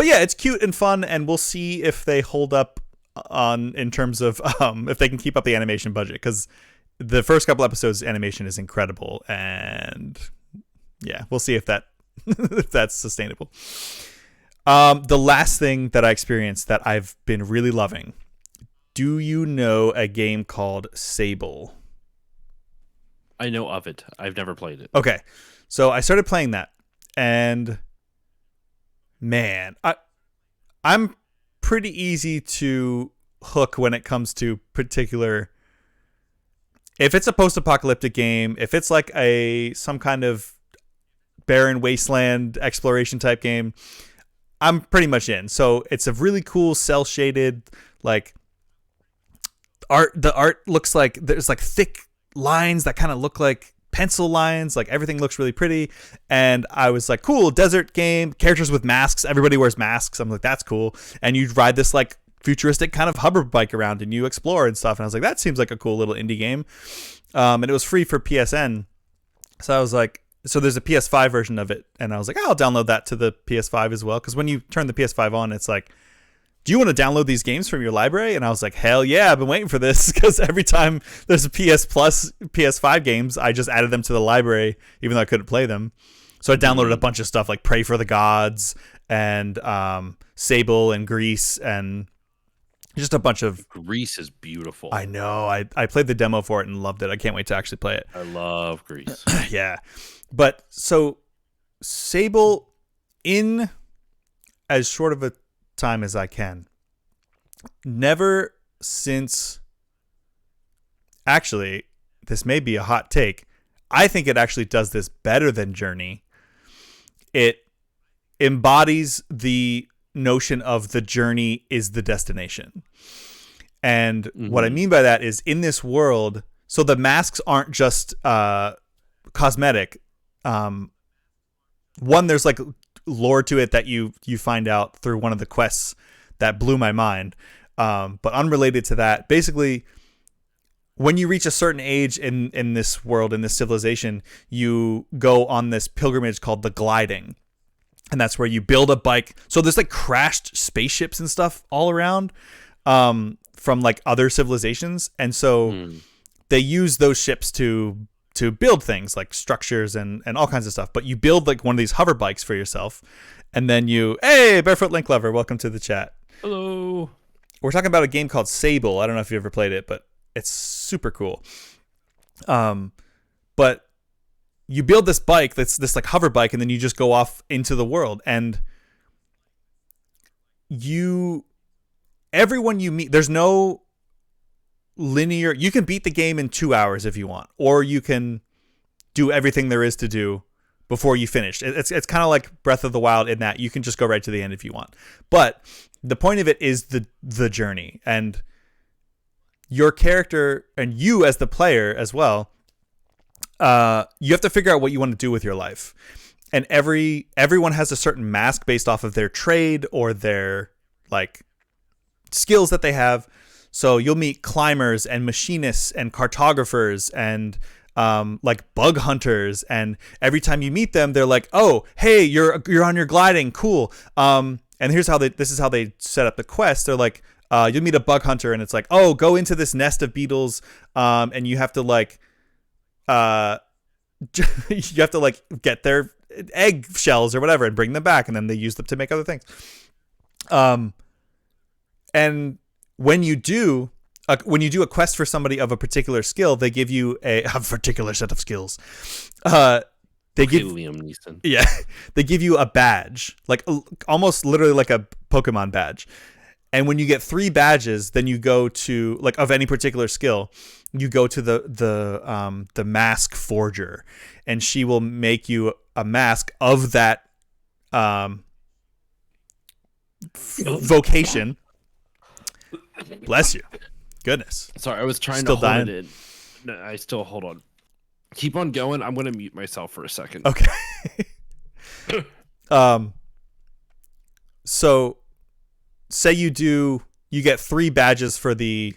yeah, it's cute and fun, and we'll see if they hold up in terms of if they can keep up the animation budget, because the first couple episodes animation is incredible, and yeah, we'll see if that's sustainable. The last thing that I experienced that I've been really loving. Do you know a game called Sable? I know of it. I've never played it. Okay. So I started playing that, and man, I'm pretty easy to hook when it comes to particular. If it's a post-apocalyptic game, if it's like some kind of barren wasteland exploration type game, I'm pretty much in. So it's a really cool cel-shaded like art. The art looks like there's like thick lines that kind of look like pencil lines. Like everything looks really pretty. And I was like, cool, desert game, characters with masks. Everybody wears masks. I'm like, that's cool. And you ride this like futuristic kind of hover bike around, and you explore and stuff. And I was like, that seems like a cool little indie game. And it was free for PSN. So I was like, so there's a PS5 version of it. And I was like, I'll download that to the PS5 as well. Because when you turn the PS5 on, it's like, do you want to download these games from your library? And I was like, hell yeah, I've been waiting for this. Because every time there's a PS Plus PS5 games, I just added them to the library, even though I couldn't play them. So I downloaded a bunch of stuff like Pray for the Gods and Sable and Grease and just a bunch of. Grease is beautiful. I know. I played the demo for it and loved it. I can't wait to actually play it. I love Grease. Yeah. But so Sable, in as short of a time as I can. Never since. Actually, this may be a hot take. I think it actually does this better than Journey. It embodies the notion of the journey is the destination. And what I mean by that is in this world, so the masks aren't just cosmetic. One, there's like lore to it that you find out through one of the quests that blew my mind. But unrelated to that, basically, when you reach a certain age in this world, in this civilization, you go on this pilgrimage called the gliding. And that's where you build a bike. So there's like crashed spaceships and stuff all around from like other civilizations. And so they use those ships to build things like structures and all kinds of stuff. But you build like one of these hover bikes for yourself. And then hey, Barefoot Link Lover, welcome to the chat. Hello. We're talking about a game called Sable. I don't know if you ever played it, but it's super cool. But you build this bike that's this like hover bike, and then you just go off into the world. And everyone you meet, there's no linear. You can beat the game in 2 hours if you want, or you can do everything there is to do before you finish. It's kind of like Breath of the Wild in that you can just go right to the end if you want. But the point of it is the journey, and your character and you as the player as well. You have to figure out what you want to do with your life, and everyone has a certain mask based off of their trade or their like skills that they have. So you'll meet climbers and machinists and cartographers and like bug hunters, and every time you meet them, they're like, "Oh, hey, you're on your gliding, cool." And this is how they set up the quest. They're like, you'll meet a bug hunter, and it's like, "Oh, go into this nest of beetles, and you have to like." You have to like get their egg shells or whatever and bring them back, and then they use them to make other things. And when you do a quest for somebody of a particular skill, they give you a particular set of skills. They give Liam Neeson. Yeah, they give you a badge, like almost literally like a Pokemon badge. And when you get 3 badges, then you go to like of any particular skill, you go to the mask forger, and she will make you a mask of that vocation. Bless you. Goodness. Sorry, I was trying Still to hold dying? it in. No, I still hold on. Keep on going. I'm gonna mute myself for a second. Okay. So say you get 3 badges for the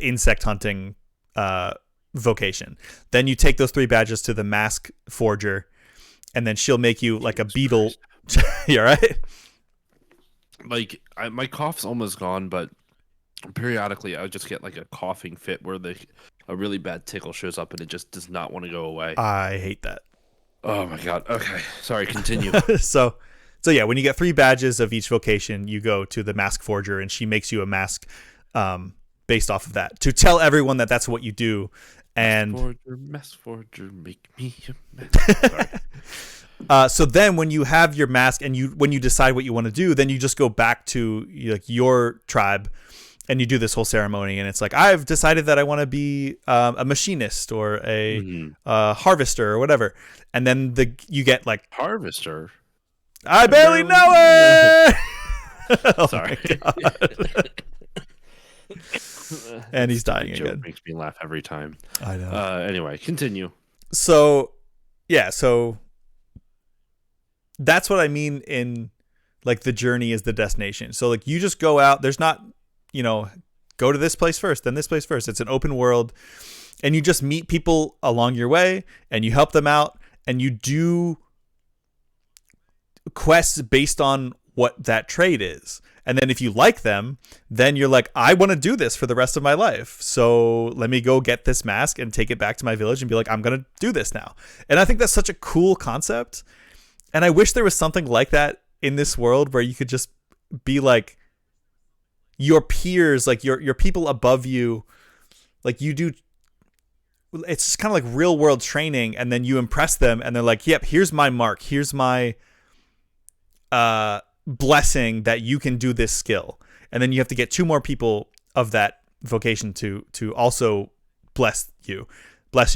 insect hunting vocation. Then you take those 3 badges to the mask forger, and then she'll make you like a beetle. You all right? Like my cough's almost gone, but periodically I just get like a coughing fit where a really bad tickle shows up and it just does not want to go away. I hate that. Oh my god. Okay. Sorry, continue. So yeah, when you get 3 badges of each vocation, you go to the mask forger, and she makes you a mask based off of that to tell everyone that that's what you do. And mask forger, make me a mask. Sorry. So then when you have your mask and when you decide what you want to do, then you just go back to like your tribe and you do this whole ceremony, and it's like, I've decided that I want to be a machinist or a harvester or whatever. And then you get like harvester. I barely know it. Oh sorry. And he's dying Joke again. Makes me laugh every time. I know. Anyway, continue. So that's what I mean in like the journey is the destination. So like you just go out. There's not, go to this place first, then this place first. It's an open world, and you just meet people along your way, and you help them out, and you do quests based on what that trade is. And then if you like them, then you're like, I want to do this for the rest of my life. So let me go get this mask and take it back to my village and be like, I'm going to do this now. And I think that's such a cool concept. And I wish there was something like that in this world where you could just be like your peers, like your people above you, like you do. It's just kind of like real world training. And then you impress them and they're like, yep, here's my mark. Here's my, blessing that you can do this skill, and then you have to get 2 more people of that vocation to also bless you. Well,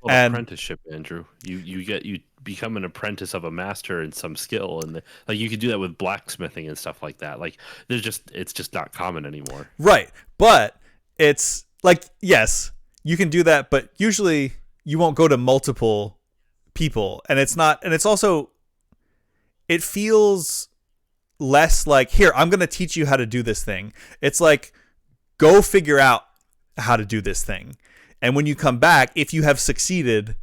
And apprenticeship, Andrew. You become an apprentice of a master in some skill, and like you could do that with blacksmithing and stuff like that. Like it's just not common anymore. right, but it's like, yes, you can do that, but usually you won't go to multiple people, and it's also, it feels less like, here, I'm going to teach you how to do this thing. It's like, go figure out how to do this thing. And when you come back, if you have succeeded,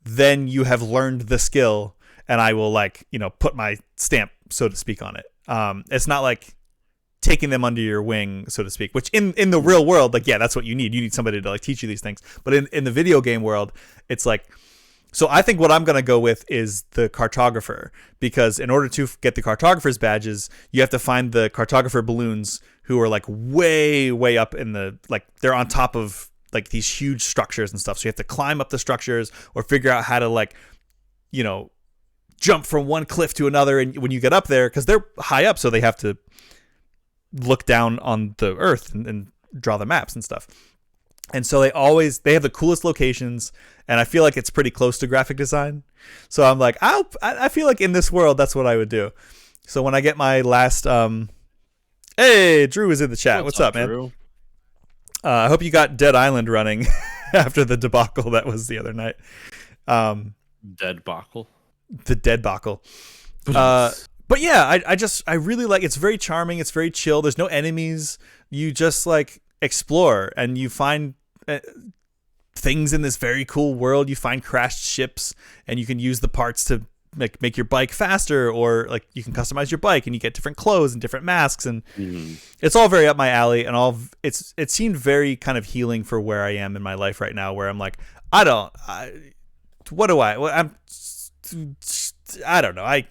then you have learned the skill, and I will, like, put my stamp, so to speak, on it. It's not like taking them under your wing, so to speak, which in the real world, like, yeah, that's what you need. You need somebody to, like, teach you these things. But in the video game world, it's like, so I think what I'm going to go with is the cartographer, because in order to get the cartographer's badges, you have to find the cartographer balloons who are, like, way, way up in the, like, they're on top of, like, these huge structures and stuff. So you have to climb up the structures or figure out how to, like, jump from one cliff to another. And when you get up there, because they're high up, so they have to look down on the earth and draw the maps and stuff. And so they have the coolest locations, and I feel like it's pretty close to graphic design. So I'm like, I feel like in this world, that's what I would do. So when I get my last, hey, Drew is in the chat. What's up, man? Drew? I hope you got Dead Island running after the debacle that was the other night. Dead Bockle. The Dead Bockle. But yeah, I really like, it's very charming. It's very chill. There's no enemies. You just, like, explore, and you find things in this very cool world. You find crashed ships, and you can use the parts to make your bike faster, or, like, you can customize your bike, and you get different clothes and different masks, and it's all very up my alley, and it seemed very kind of healing for where I am in my life right now, where I'm like, I don't know.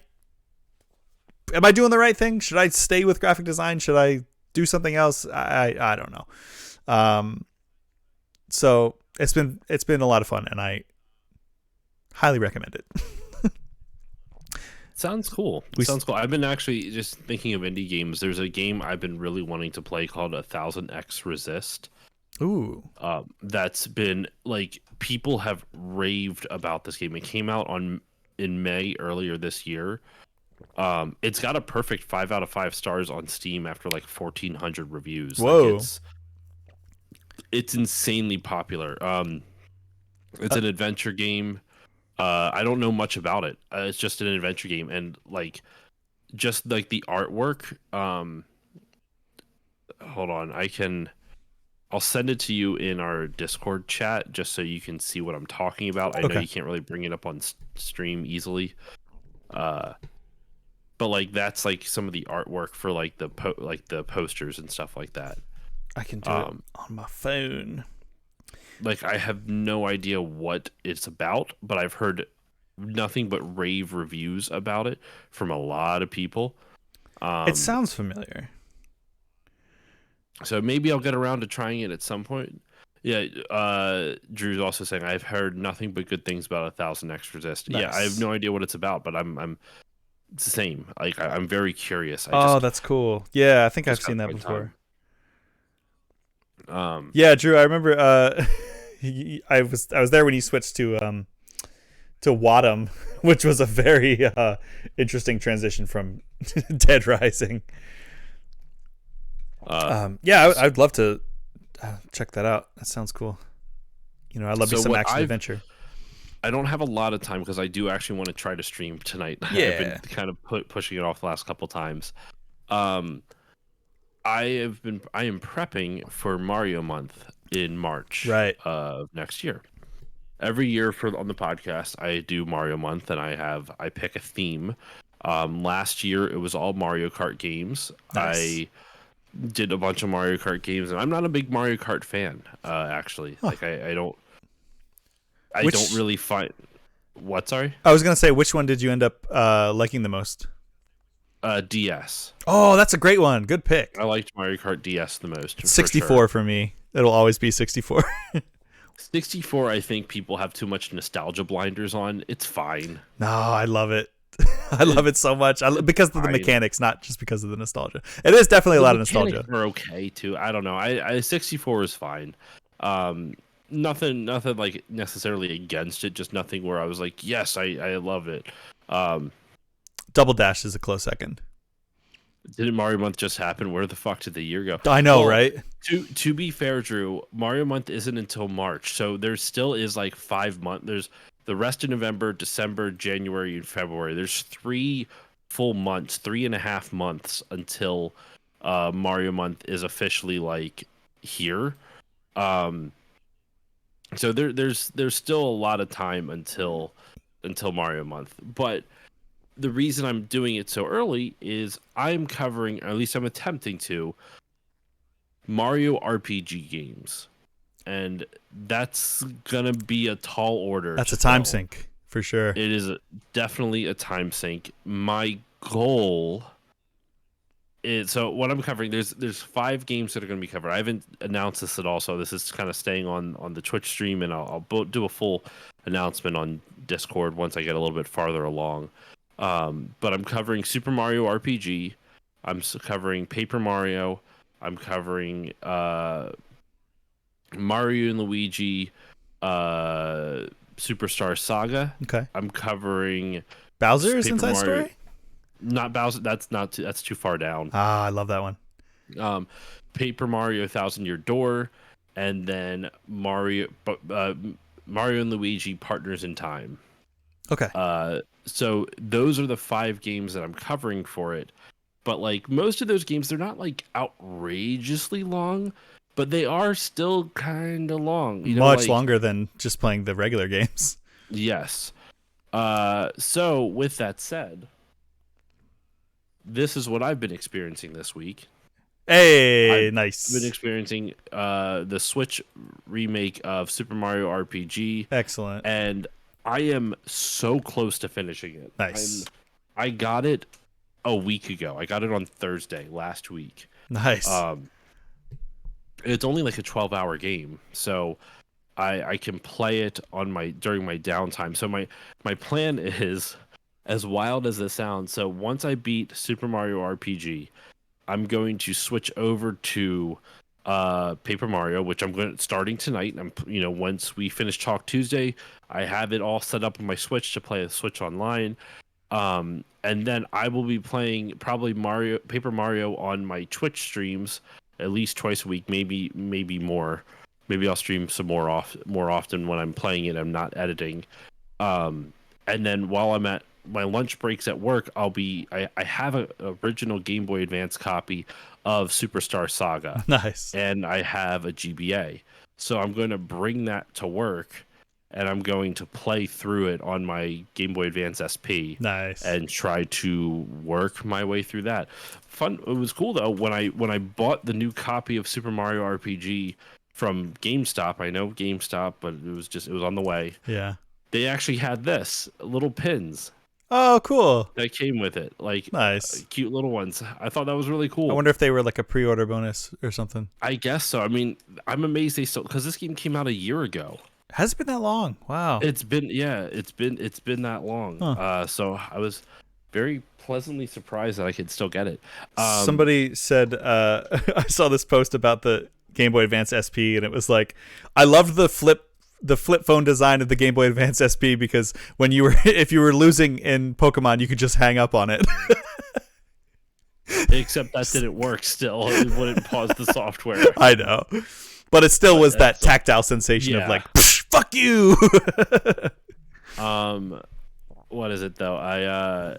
Am I doing the right thing? Should I stay with graphic design? Should I do something else? I don't know. So it's been a lot of fun, and I highly recommend it. Sounds cool. Sounds cool. I've been actually just thinking of indie games. There's a game I've been really wanting to play called 1000X Resist. Ooh. That's been, like, people have raved about this game. It came out in May earlier this year. It's got a perfect 5 out of 5 stars on Steam after, like, 1,400 reviews. Whoa. Like, it's insanely popular. It's an adventure game. I don't know much about it. It's just an adventure game, and, like, just, like, the artwork. Hold on, I'll send it to you in our Discord chat just so you can see what I'm talking about. I know you can't really bring it up on stream easily. But, like, that's, like, some of the artwork for, like, the posters and stuff like that. I can do it on my phone. Like, I have no idea what it's about, but I've heard nothing but rave reviews about it from a lot of people. It sounds familiar. So maybe I'll get around to trying it at some point. Yeah, Drew's also saying, I've heard nothing but good things about 1000X Resist. Nice. Yeah, I have no idea what it's about, but I'm it's the same. Like, I'm very curious. That's cool. Yeah, I think I've seen that before. Yeah, Drew, I remember I was there when you switched to Wadham, which was a very interesting transition from Dead Rising. I'd love to check that out. That sounds cool. I love me some action adventure. I don't have a lot of time because I do actually want to try to stream tonight. Yeah. I've been kind of pushing it off the last couple times. I am prepping for Mario Month in March of next year. Every year on the podcast, I do Mario Month, and I pick a theme. Last year it was all Mario Kart games. Nice. I did a bunch of Mario Kart games, and I'm not a big Mario Kart fan, actually. Huh. Like, I don't really find. What? Sorry. I was gonna say, which one did you end up liking the most? DS. Oh, that's a great one. Good pick. I liked Mario Kart DS the most. 64 for me. It'll always be 64. 64, I think people have too much nostalgia blinders on. It's fine. No, I love it. I love it so much. Because of the fine. mechanics, not just because of the nostalgia. It is definitely a lot of nostalgia. Are okay too. I don't know. I 64 is fine. Nothing like necessarily against it. Just nothing where I was like, yes, I love it. Double Dash is a close second. Didn't Mario Month just happen? Where the fuck did the year go? I know, right? To be fair, Drew, Mario Month isn't until March, so there still is like 5 months. There's the rest of November, December, January, and February. There's 3 full months, 3.5 months until Mario Month is officially like here. So there's still a lot of time until Mario Month, but the reason I'm doing it so early is I'm covering, or at least I'm attempting to, Mario RPG games. And that's going to be a tall order. That's a time sink, for sure. It is definitely a time sink. My goal is, so what I'm covering, there's 5 games that are going to be covered. I haven't announced this at all, so this is kind of staying on the Twitch stream, and I'll do a full announcement on Discord once I get a little bit farther along. But I'm covering Super Mario RPG. I'm covering Paper Mario. I'm covering Mario and Luigi Superstar Saga. Okay. I'm covering Bowser's Paper Inside Mario. Story? Not Bowser. That's too far down. Ah, I love that one. Paper Mario 1000-Year Door, and then Mario and Luigi Partners in Time. Okay. So those are the 5 games that I'm covering for it. But like most of those games, they're not like outrageously long, but they are still kind of long. Much longer than just playing the regular games. Yes. So with that said, this is what I've been experiencing this week. Hey, nice. I've been experiencing the Switch remake of Super Mario RPG. Excellent. And I am so close to finishing it. Nice. I got it a week ago. I got it on Thursday last week. Nice. It's only like a 12-hour game, so I can play it during my downtime. So my plan is, as wild as this sounds, so once I beat Super Mario RPG, I'm going to switch over to Paper Mario, which I'm starting tonight. Once we finish Talk Tuesday, I have it all set up on my Switch to play a Switch Online. And then I will be playing probably Paper Mario on my Twitch streams at least twice a week, maybe more. Maybe I'll stream some more often when I'm playing it. I'm not editing. And then while I'm at my lunch breaks at work, I have an original Game Boy Advance copy of Superstar Saga. Nice. And I have a GBA. So I'm going to bring that to work, and I'm going to play through it on my Game Boy Advance SP. Nice. And try to work my way through that. Fun. It was cool though when I bought the new copy of Super Mario RPG from GameStop. I know GameStop, but it was on the way. Yeah. They actually had little pins. Oh, cool. That came with it. Like, nice. Cute little ones. I thought that was really cool. I wonder if they were like a pre-order bonus or something. I guess so. I mean, I'm amazed they still, because this game came out a year ago. Has it been that long? Wow. It's been that long. Huh. So I was very pleasantly surprised that I could still get it. Somebody said, I saw this post about the Game Boy Advance SP, and it was like, I loved the flip phone design of the Game Boy Advance SP because if you were losing in Pokemon, you could just hang up on it. Except that didn't work still. It wouldn't pause the software. I know. But it still was that tactile sensation of like, fuck you. What is it though?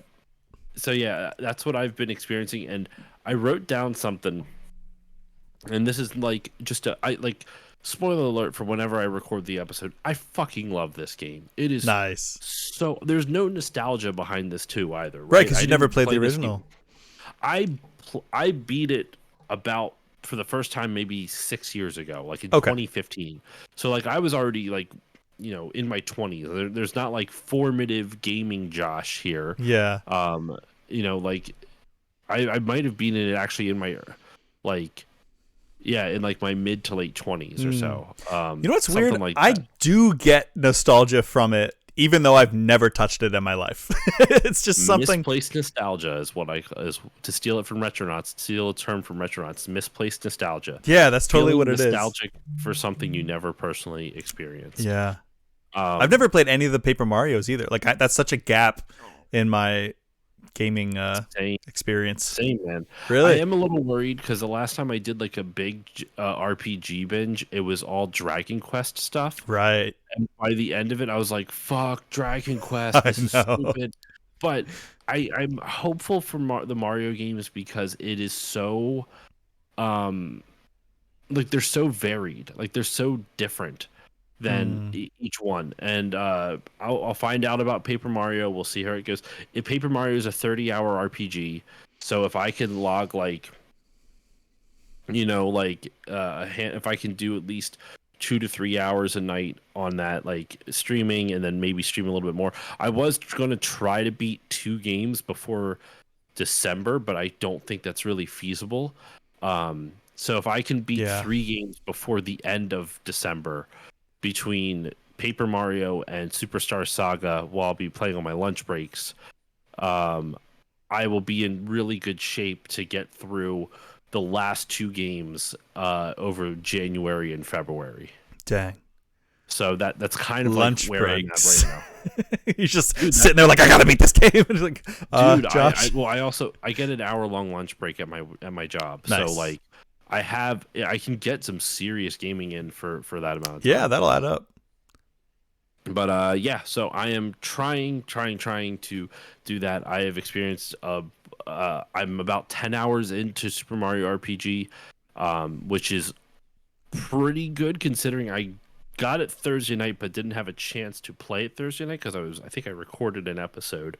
So yeah, that's what I've been experiencing, and I wrote down something, and this is like spoiler alert for whenever I record the episode. I fucking love this game. It is nice. So there's no nostalgia behind this too either, right? Because you never played the original. I beat it for the first time maybe 6 years ago, like in 2015. So like I was already like, in my 20s. There's not like formative gaming Josh here. Yeah. Like I might have been in it actually in my in like my mid to late 20s or so. You know what's weird? Like I do get nostalgia from it, even though I've never touched it in my life. It's just something. Misplaced nostalgia is what I is to steal it from Retronauts. Steal a term from Retronauts. Misplaced nostalgia. Yeah, that's totally Feeling what it is. nostalgic for something you never personally experienced. Yeah. I've never played any of the Paper Marios either. Like that's such a gap in my gaming experience. Same, man. Really? I am a little worried because the last time I did like a big RPG binge, it was all Dragon Quest stuff. Right. And by the end of it, I was like, "Fuck Dragon Quest! This is stupid." But I'm hopeful for the Mario games because it is so, like they're so varied, like they're so different than each one. And I'll find out about Paper Mario. We'll see how it goes. Paper Mario is a 30-hour RPG, so if I can log like, if I can do at least 2 to 3 hours a night on that, like streaming, and then maybe stream a little bit more. I was going to try to beat 2 games before December, but I don't think that's really feasible. So if I can beat 3 games before the end of December between Paper Mario and Superstar Saga while I'll be playing on my lunch breaks, I will be in really good shape to get through the last 2 games over January and February. Dang. So that's kind of lunch like where breaks. I'm at right now. You're just sitting there like, I gotta beat this game. Like, dude, Josh. I get an hour-long lunch break at my job. Nice. So like I can get some serious gaming in for that amount of time. Yeah, that'll add up. But so I am trying to do that. I have experienced I'm about 10 hours into Super Mario RPG, which is pretty good considering I got it Thursday night but didn't have a chance to play it Thursday night because I think I recorded an episode.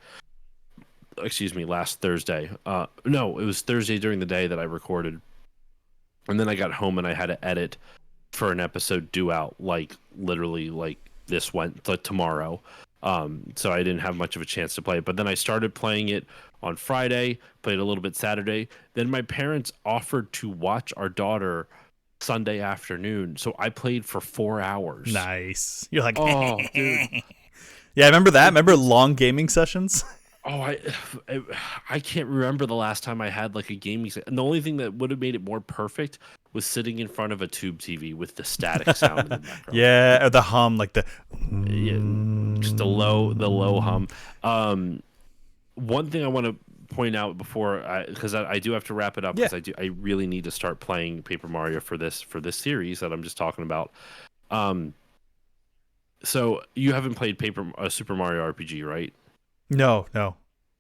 Excuse me, last Thursday. No, it was Thursday during the day that I recorded. And then I got home and I had to edit for an episode due out like literally like this went like tomorrow. So I didn't have much of a chance to play it. But then I started playing it on Friday, played a little bit Saturday. Then my parents offered to watch our daughter Sunday afternoon. So I played for 4 hours. Nice. You're like, oh, dude. Yeah, I remember that. Remember long gaming sessions? Oh, I can't remember the last time I had like a gaming and the only thing that would have made it more perfect was sitting in front of a tube TV with the static sound in the background. Yeah, or the hum, like the just the low hum. One thing I want to point out before because I do have to wrap it up because I really need to start playing Paper Mario for this series that I'm just talking about. So you haven't played Super Mario RPG, right? No.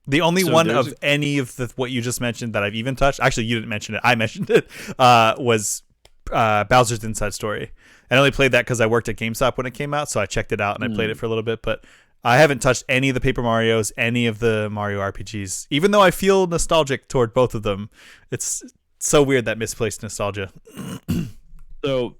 The only one of any of what you just mentioned that I've even touched, actually you didn't mention it, I mentioned it, was Bowser's Inside Story. I only played that because I worked at GameStop when it came out, so I checked it out and I played it for a little bit, but I haven't touched any of the Paper Marios, any of the Mario RPGs, even though I feel nostalgic toward both of them. It's so weird, that misplaced nostalgia. So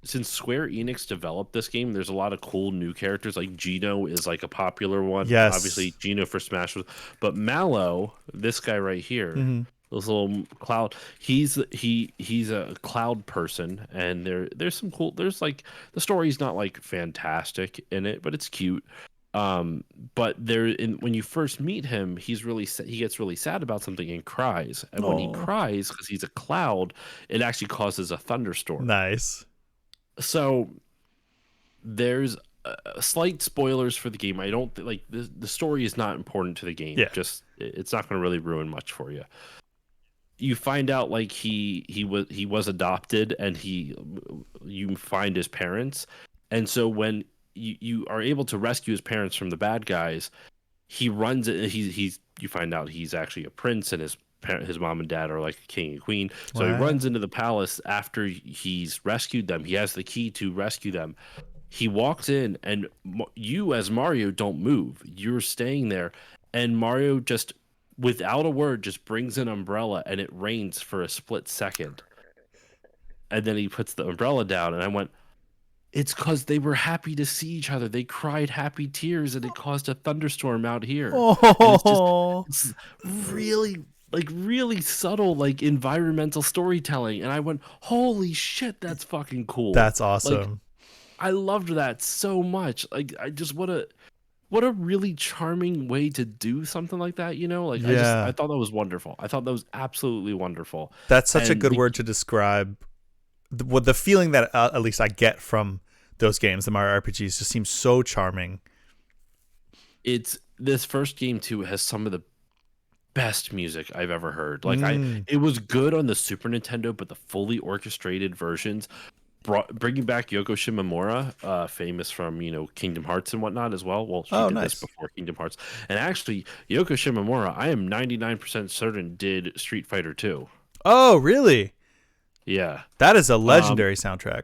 since Square Enix developed this game, there's a lot of cool new characters. Like Geno is like a popular one. Yes. Obviously Geno for Smash was, but Mallow, this guy right here, this little cloud, he's a cloud person, and there's some cool. There's like the story's not like fantastic in it, but it's cute. But when you first meet him, he gets really sad about something and cries. And when he cries, because he's a cloud, it actually causes a thunderstorm. Nice. So there's slight spoilers for the game. I don't like the story is not important to the game. Yeah. Just it's not going to really ruin much for you. You find out like he was adopted, and you find his parents, and so when you are able to rescue his parents from the bad guys, he runs it. You find out he's actually a prince, and his mom and dad are like a king and queen. So he runs into the palace after he's rescued them. He has the key to rescue them. He walks in, and you as Mario don't move. You're staying there, and Mario just without a word just brings an umbrella, and it rains for a split second. And then he puts the umbrella down, and I went, it's because they were happy to see each other. They cried happy tears, and it caused a thunderstorm out here. Oh. It's really subtle, like environmental storytelling. And I went, holy shit, that's fucking cool. That's awesome. I loved that so much. Like I just what a really charming way to do something like that, you know? Like I Yeah. thought that was wonderful. I thought that was absolutely wonderful. That's such a And good like word to describe what the feeling that at least I get from those games, the Mario RPGs, just seems so charming. it's this first game too has some of the best music I've ever heard. Like Mm. it was good on the Super Nintendo, but the fully orchestrated versions bringing back Yoko Shimomura, famous from Kingdom Hearts and whatnot as well. Well, she Oh, did this nice. before Kingdom Hearts, and actually Yoko Shimomura, I am 99% certain did Street Fighter 2. Oh, really? Yeah. That is a Um, legendary soundtrack.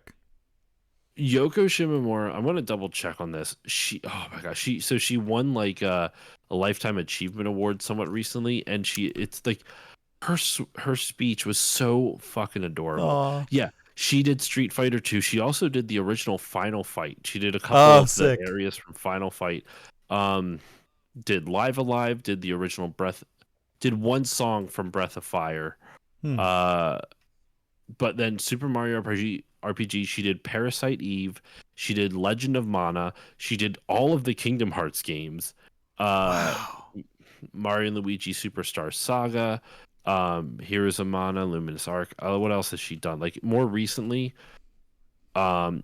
Yoko Shimomura, I'm gonna double check on this. Oh my gosh, she won like a lifetime achievement award somewhat recently, and it's like her speech was so fucking adorable. Aw. Yeah, she did Street Fighter 2. She also did the original Final Fight. She did a couple Oh, of the sick. areas from Final Fight. Um, did Live Alive, did the original Breath, did one song from Breath of Fire. Hmm. Uh, but then Super Mario RPG, she did Parasite Eve, she did Legend of Mana, she did all of the Kingdom Hearts games. Uh, Wow. Mario and Luigi Superstar Saga, Heroes of Mana, Luminous Arc. What else has she done? Like more recently, um,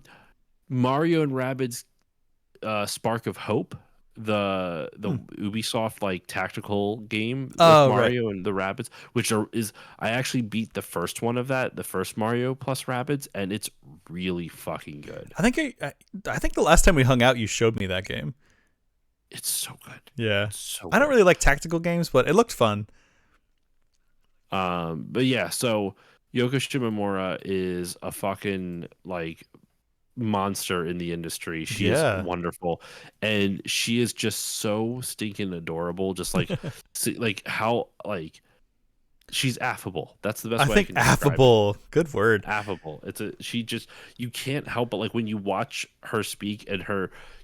Mario and Rabbids Spark of Hope, the Hmm. Ubisoft like tactical game with Oh, right. Mario and the Rabbids, which is I actually beat the first one of that, the first Mario plus Rabbids, and it's really fucking good. I think the last time we hung out, you showed me that game. It's so good. Yeah. It's so I don't good. really like tactical games, but it looked fun. But yeah, so Yoko Shimomura is a fucking like monster in the industry. She is Yeah. wonderful, and she is just so stinking adorable. Just like, see, like how like she's affable. That's the I best way I think can describe it. affable. Good word. Affable. She just you can't help but like when you watch her speak and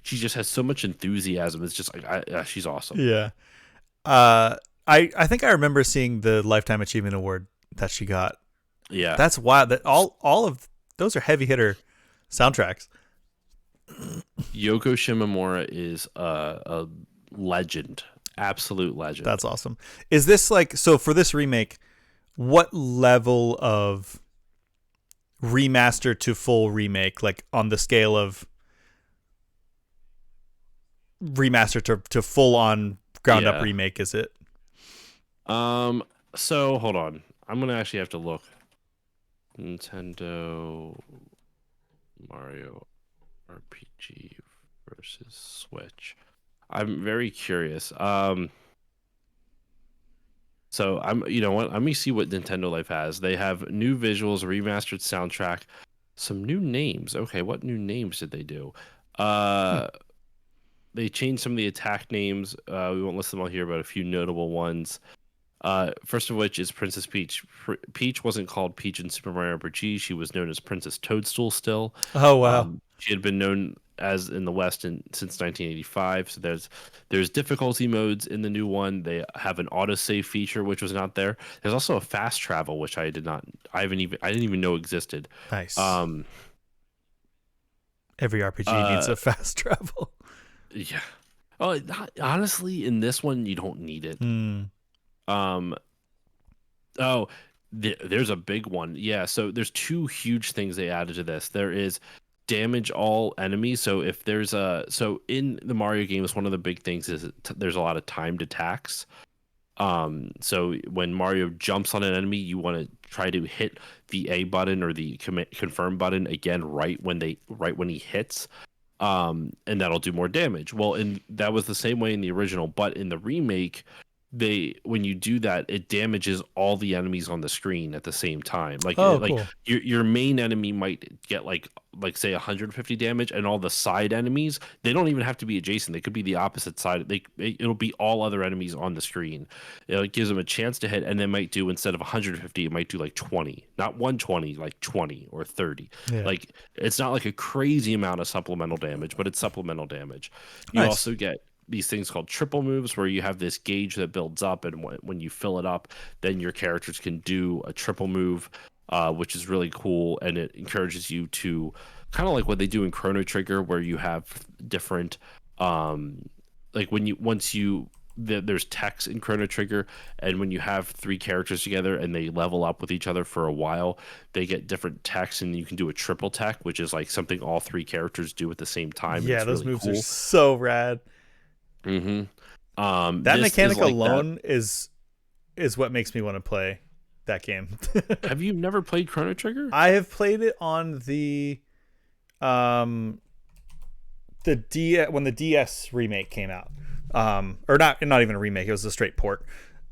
she just has so much enthusiasm. It's just like she's awesome. Yeah. Uh, I think I remember seeing the Lifetime Achievement Award that she got. Yeah. That's wild. That all of those are heavy hitter soundtracks. Yoko Shimomura is a legend, absolute legend. That's awesome. Is this like so for this remake? What level of remaster to full remake, like on the scale of remaster to full on ground up Yeah. remake, is it? Um. So hold on. I'm gonna actually have to look. Nintendo Mario RPG versus Switch. I'm very curious. So I'm. You know what? Let me see what Nintendo Life has. They have new visuals, remastered soundtrack, some new names. Okay, what new names did they do? Hmm. Uh. They changed some of the attack names. We won't list them all here, but a few notable ones. First of which is Princess Peach. Peach wasn't called Peach in Super Mario RPG. She was known as Princess Toadstool still. Oh wow. She had been known as in the West since 1985. So there's difficulty modes in the new one. They have an autosave feature which was not there. There's also a fast travel which I didn't even know existed. Nice. Um, Every RPG needs uh, a fast travel. yeah. Oh, honestly, in this one you don't need it. Hmm. Um, Oh, there's a big one. Yeah, so there's two huge things they added to this. There is damage all enemies. So if there's in the Mario games, one of the big things is there's a lot of timed attacks. So when Mario jumps on an enemy, you want to try to hit the A button or the confirm button again right when he hits. And that'll do more damage. Well, and that was the same way in the original, but in the remake, when you do that, it damages all the enemies on the screen at the same time. Oh, Like cool. your main enemy might get like say 150 damage, and all the side enemies, they don't even have to be adjacent. They could be the opposite side. It'll be all other enemies on the screen. It gives them a chance to hit, and they might do, instead of 150, it might do like 20, not 120, like 20 or 30. Yeah. Like it's not like a crazy amount of supplemental damage, but it's supplemental damage. You Nice. also get these things called triple moves, where you have this gauge that builds up, and when you fill it up, then your characters can do a triple move. which is really cool, and it encourages you to kind of like what they do in Chrono Trigger, where you have different like when you once you there's techs in Chrono Trigger, and when you have three characters together and they level up with each other for a while, they get different techs, and you can do a triple tech, which is like something all three characters do at the same time, and Yeah, it's those really moves are cool. so rad. Mm-hmm. That This is mechanic like that. alone is what makes me want to play that game. Have you never played Chrono Trigger? I have played it on um the when the DS remake came out. Or not even a remake, it was a straight port.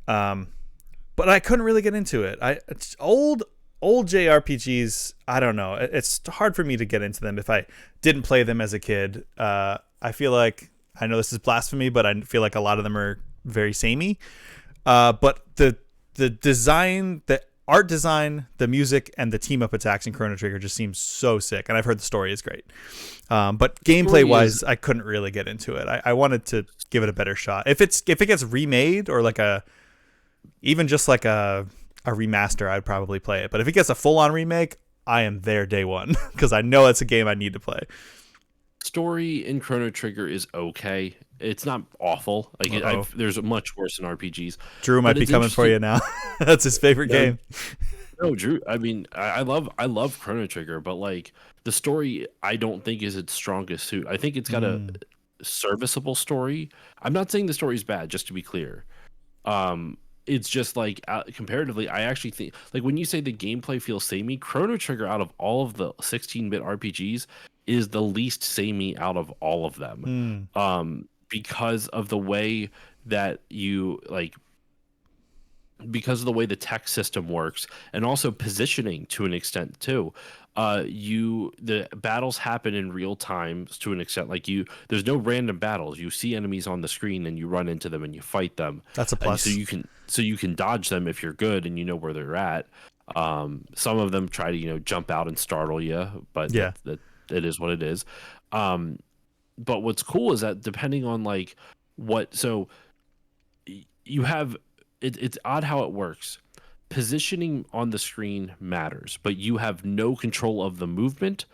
But I couldn't really get into it. It's old JRPGs, I don't know. It's hard for me to get into them if I didn't play them as a kid. I feel like, I know this is blasphemy, but I feel like a lot of them are very samey. But the design, the art design, the music, and the team up attacks in Chrono Trigger just seems so sick. And I've heard the story is great. But gameplay wise, I couldn't really get into it. I wanted to give it a better shot. If it gets remade, or like even just like a remaster, I'd probably play it. But if it gets a full on remake, I am there day one, because I know it's a game I need to play. Story in Chrono Trigger is okay. It's not awful. Like there's much worse in RPGs. Drew might be coming for you now. That's his favorite game. No, Drew. I mean, I love Chrono Trigger, but like the story, I don't think is its strongest suit. I think it's got a serviceable story. I'm not saying the story's bad, just to be clear. It's just like comparatively, I actually think, like, when you say the gameplay feels samey, Chrono Trigger, out of all of the 16-bit RPGs, is the least samey out of all of them. Because of the way that because of the way the tech system works, and also positioning to an extent too. The battles happen in real time to an extent. Like, there's no random battles. You see enemies on the screen and you run into them and you fight them. That's a plus. And so you can dodge them if you're good and you know where they're at. Some of them try to jump out and startle you, but yeah, that it is what it is. But what's cool is that depending on like you have it's odd how it works. Positioning on the screen matters, but you have no control of the movement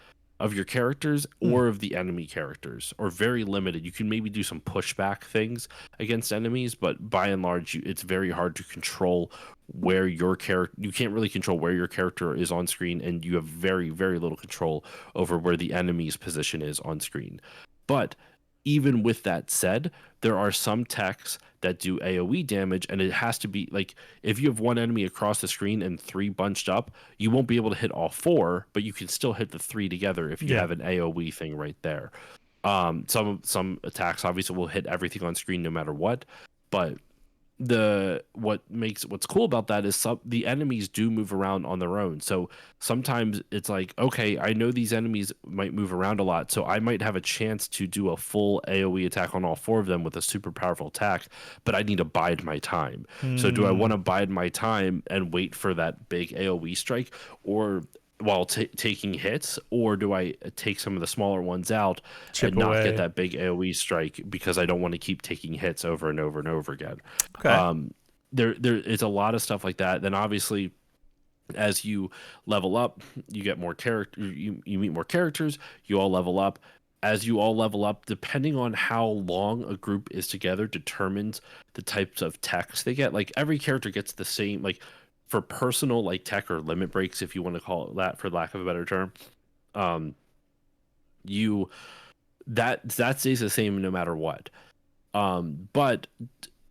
of your characters or of the enemy characters, or very limited. You can maybe do some pushback things against enemies, but by and large, it's very hard to control where your character. You can't really control where your character is on screen, and you have very, very little control over where the enemy's position is on screen. But even with that said, there are some techs that do AoE damage, and it has to be like, if you have one enemy across the screen and three bunched up, you won't be able to hit all four, but you can still hit the three together if you have an AoE thing right there. Some attacks obviously will hit everything on screen no matter what, but what's cool about that is the enemies do move around on their own. So sometimes it's like, okay, I know these enemies might move around a lot, so I might have a chance to do a full AoE attack on all four of them with a super powerful attack, but I need to bide my time. So do I want to bide my time and wait for that big AoE strike, or while taking hits, or do I take some of the smaller ones out and not get that big AoE strike because I don't want to keep taking hits over and over and over again? Okay. There is a lot of stuff like that. Then obviously, as you level up, you get more character. You meet more characters. You all level up. As you all level up, depending on how long a group is together, determines the types of techs they get. Like, every character gets the same, like, for personal like tech or limit breaks, if you want to call it that, for lack of a better term. That stays the same no matter what. But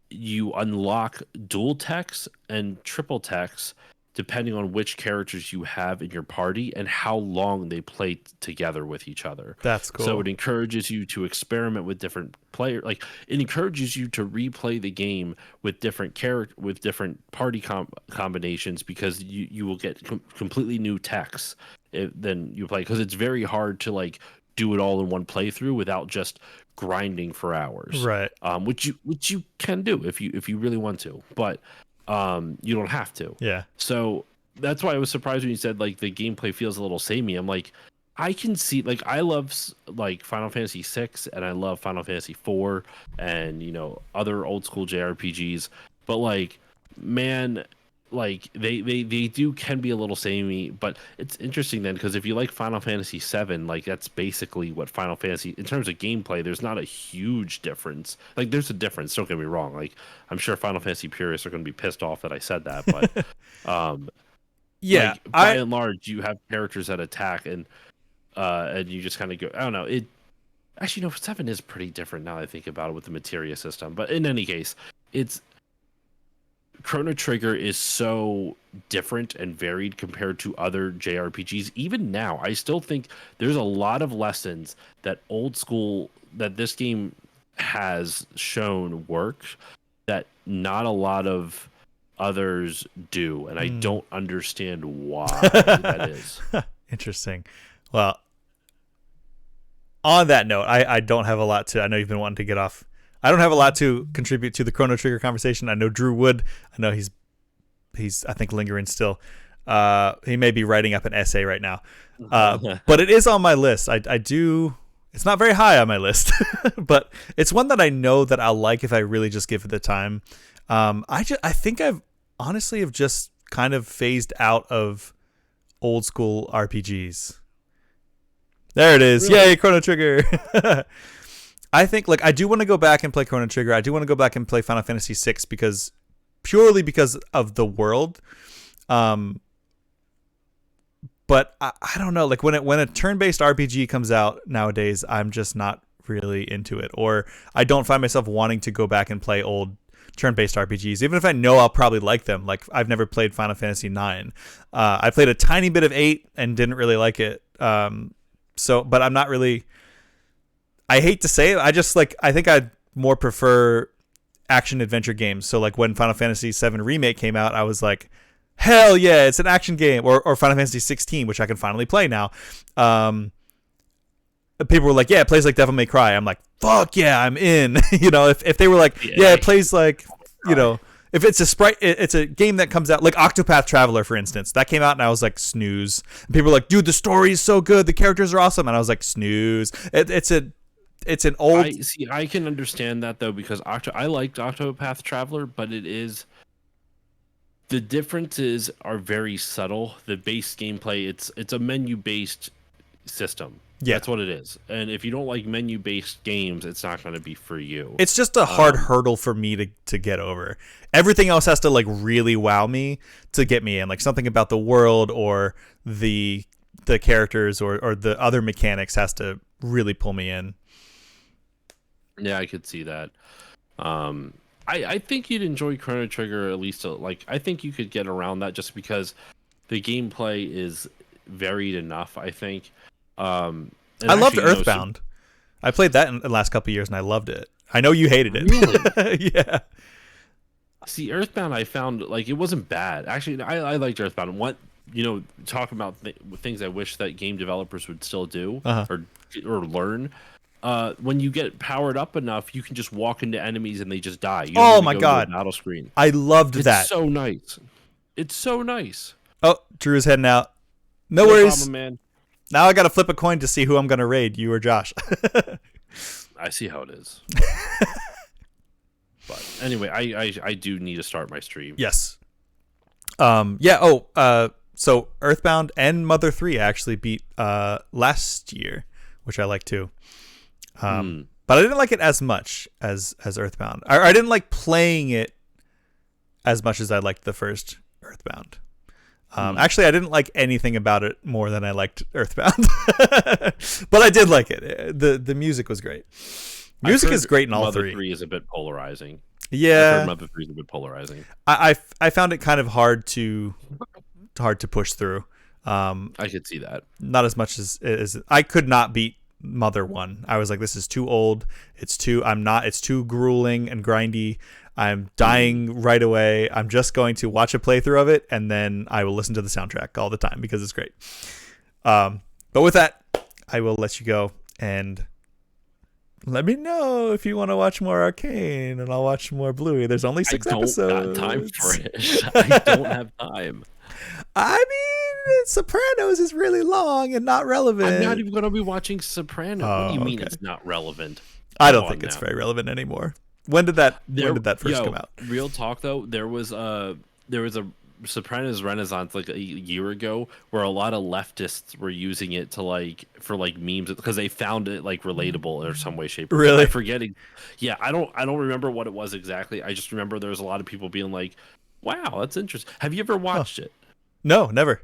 you unlock dual techs and triple techs depending on which characters you have in your party and how long they play together with each other. That's cool. So it encourages you to experiment with different players. Like, it encourages you to replay the game with different different party combinations, because you will get completely new techs than you play, because it's very hard to like do it all in one playthrough without just grinding for hours. Right. Which you can do if you really want to, but you don't have to. Yeah. So that's why I was surprised when you said like the gameplay feels a little samey. I'm like, I can see, like, I love like Final Fantasy 6 and I love Final Fantasy 4 and other old school JRPGs, but like, man, like they do can be a little samey, but it's interesting then because if you like Final Fantasy VII, like that's basically what Final Fantasy in terms of gameplay. There's not a huge difference. Like there's a difference. Don't get me wrong. Like I'm sure Final Fantasy purists are going to be pissed off that I said that, but Yeah, like by and large, you have characters that attack and you just kind of go. I don't know. It actually no 7 is pretty different now that I think about it with the materia system. But in any case, it's Chrono Trigger is so different and varied compared to other JRPGs. Even now, I still think there's a lot of lessons that that this game has shown work that not a lot of others do, and I don't understand why that is. Interesting. Well, on that note, I don't have a lot to. I know you've been wanting to get off. I don't have a lot to contribute to the Chrono Trigger conversation. I know Drew would. I know he's I think lingering still. He may be writing up an essay right now. But it is on my list. I do. It's not very high on my list, but it's one that I know that I'll like if I really just give it the time. I think I've honestly have just kind of phased out of old school RPGs. There it is. Really? Yay, Chrono Trigger. I think I do want to go back and play Chrono Trigger. I do want to go back and play Final Fantasy VI purely because of the world. But I don't know. Like when a turn-based RPG comes out nowadays, I'm just not really into it. Or I don't find myself wanting to go back and play old turn-based RPGs, even if I know I'll probably like them. Like I've never played Final Fantasy IX. I played a tiny bit of 8 and didn't really like it. But I'm not really. I hate to say it. I think I'd more prefer action adventure games. So like when Final Fantasy VII Remake came out, I was like, hell yeah, it's an action game. Or Final Fantasy 16, which I can finally play now. People were like, yeah, it plays like Devil May Cry. I'm like, fuck yeah, I'm in. If they were like, yeah, it plays like, if it's it's a game that comes out like Octopath Traveler, for instance, that came out and I was like, snooze. And people were like, dude, the story is so good, the characters are awesome, and I was like, snooze. It's an old. I can understand that though because I liked Octopath Traveler, but the differences are very subtle. The base gameplay, it's a menu based system. Yeah, that's what it is. And if you don't like menu based games, it's not going to be for you. It's just a hard hurdle for me to get over. Everything else has to like really wow me to get me in. Like something about the world or the characters or the other mechanics has to really pull me in. Yeah, I could see that. I think you'd enjoy Chrono Trigger at least. I think you could get around that just because the gameplay is varied enough. I think. I loved Earthbound. I played that in the last couple of years and I loved it. I know you hated it. Really? Yeah. See, Earthbound, I found it wasn't bad. Actually, I liked Earthbound. Talk about things I wish that game developers would still do or learn. When you get powered up enough, you can just walk into enemies and they just die. You don't my god! Battle screen. I loved that. It's so nice. It's so nice. Oh, Drew's heading out. No worries, problem, man. Now I got to flip a coin to see who I'm gonna raid, you or Josh. I see how it is. But anyway, I do need to start my stream. Yes. Yeah. So Earthbound and Mother 3 actually beat last year, which I like too. But I didn't like it as much as Earthbound. I didn't like playing it as much as I liked the first Earthbound. Actually, I didn't like anything about it more than I liked Earthbound. But I did like it. The music was great. Music is great in all Mother three. Mother 3 is a bit polarizing. Yeah. Mother 3 is a bit polarizing. I found it kind of hard to push through. I could see that. Not as much as I could not beat Mother 1. I was like, this is too old. It's too grueling and grindy. I'm dying right away. I'm just going to watch a playthrough of it, and then I will listen to the soundtrack all the time because it's great. But with that, I will let you go, and let me know if you want to watch more Arcane, and I'll watch more Bluey. There's only 6 episodes. I don't have time for it. I don't have time. I mean, Sopranos is really long and not relevant. I'm not even going to be watching Sopranos. What do you mean it's not relevant? I don't think it's very relevant anymore. When did that first come out? Real talk though, there was a Sopranos Renaissance like a year ago, where a lot of leftists were using it to like for like memes because they found it like relatable in some way, shape, or form. I Really? forget. Yeah, I don't remember what it was exactly. I just remember there was a lot of people being like, "Wow, that's interesting." Have you ever Huh. watched it? No, never.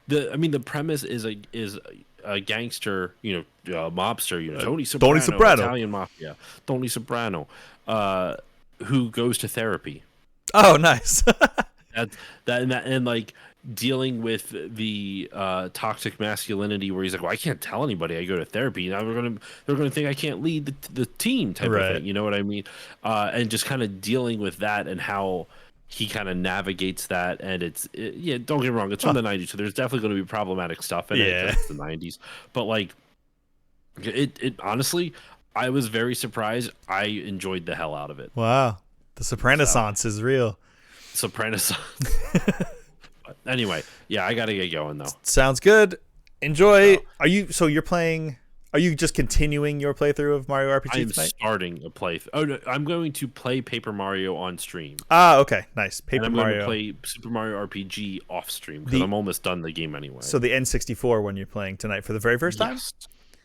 The premise is a gangster, mobster, Tony Tony Soprano, Soprano. Italian mafia, Tony Soprano, who goes to therapy. Oh, nice. That's and like dealing with the toxic masculinity, where he's like, "Well, I can't tell anybody I go to therapy. Now they're gonna think I can't lead the team," type of Right. thing. You know what I mean? And just kind of dealing with that and how he kind of navigates that. And yeah, don't get me wrong, it's from the '90s, so there's definitely going to be problematic stuff in it Yeah. because it's the '90s. But like, it honestly, I was very surprised. I enjoyed the hell out of it. Wow. The Sopranosance is real. Sopranos. But anyway, yeah, I gotta get going though. Sounds good. Enjoy. So, You're playing? Are you just continuing your playthrough of Mario I RPG am tonight? starting a play. Oh no, I'm going to play Paper Mario on stream, Ah, okay, nice. and Paper I'm going Mario. to play Super Mario RPG off stream because The- I'm almost done the game anyway. So the N64 one you're playing tonight for the very first time? yes,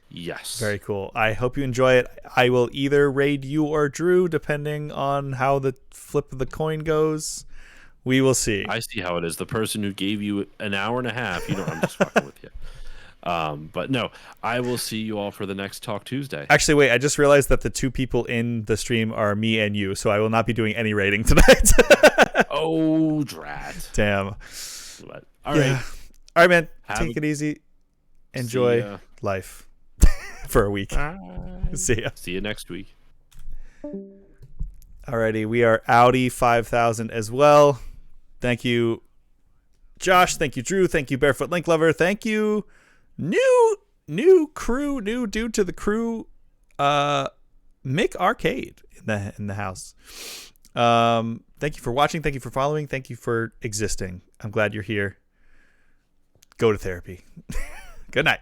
yes. Very cool. I hope you enjoy it. I will either raid you or Drew, depending on how the flip of the coin goes. We will see. I see how it is. The person who gave you an hour and a half, I'm just fucking with you. But no, I will see you all for the next Talk Tuesday. Actually, wait, I just realized that the two people in the stream are me and you, so I will not be doing any rating tonight. Oh, drat. Damn. But, all right. All right, man. Have Take a- it easy. Enjoy ya. life for a week. See ya. See you next week. Alrighty, we are Audi 5000 as well. Thank you, Josh. Thank you, Drew. Thank you, Barefoot Link Lover. Thank you, new crew, new dude to the crew, Mick Arcade in the house. Thank you for watching. Thank you for following. Thank you for existing. I'm glad you're here. Go to therapy. Good night.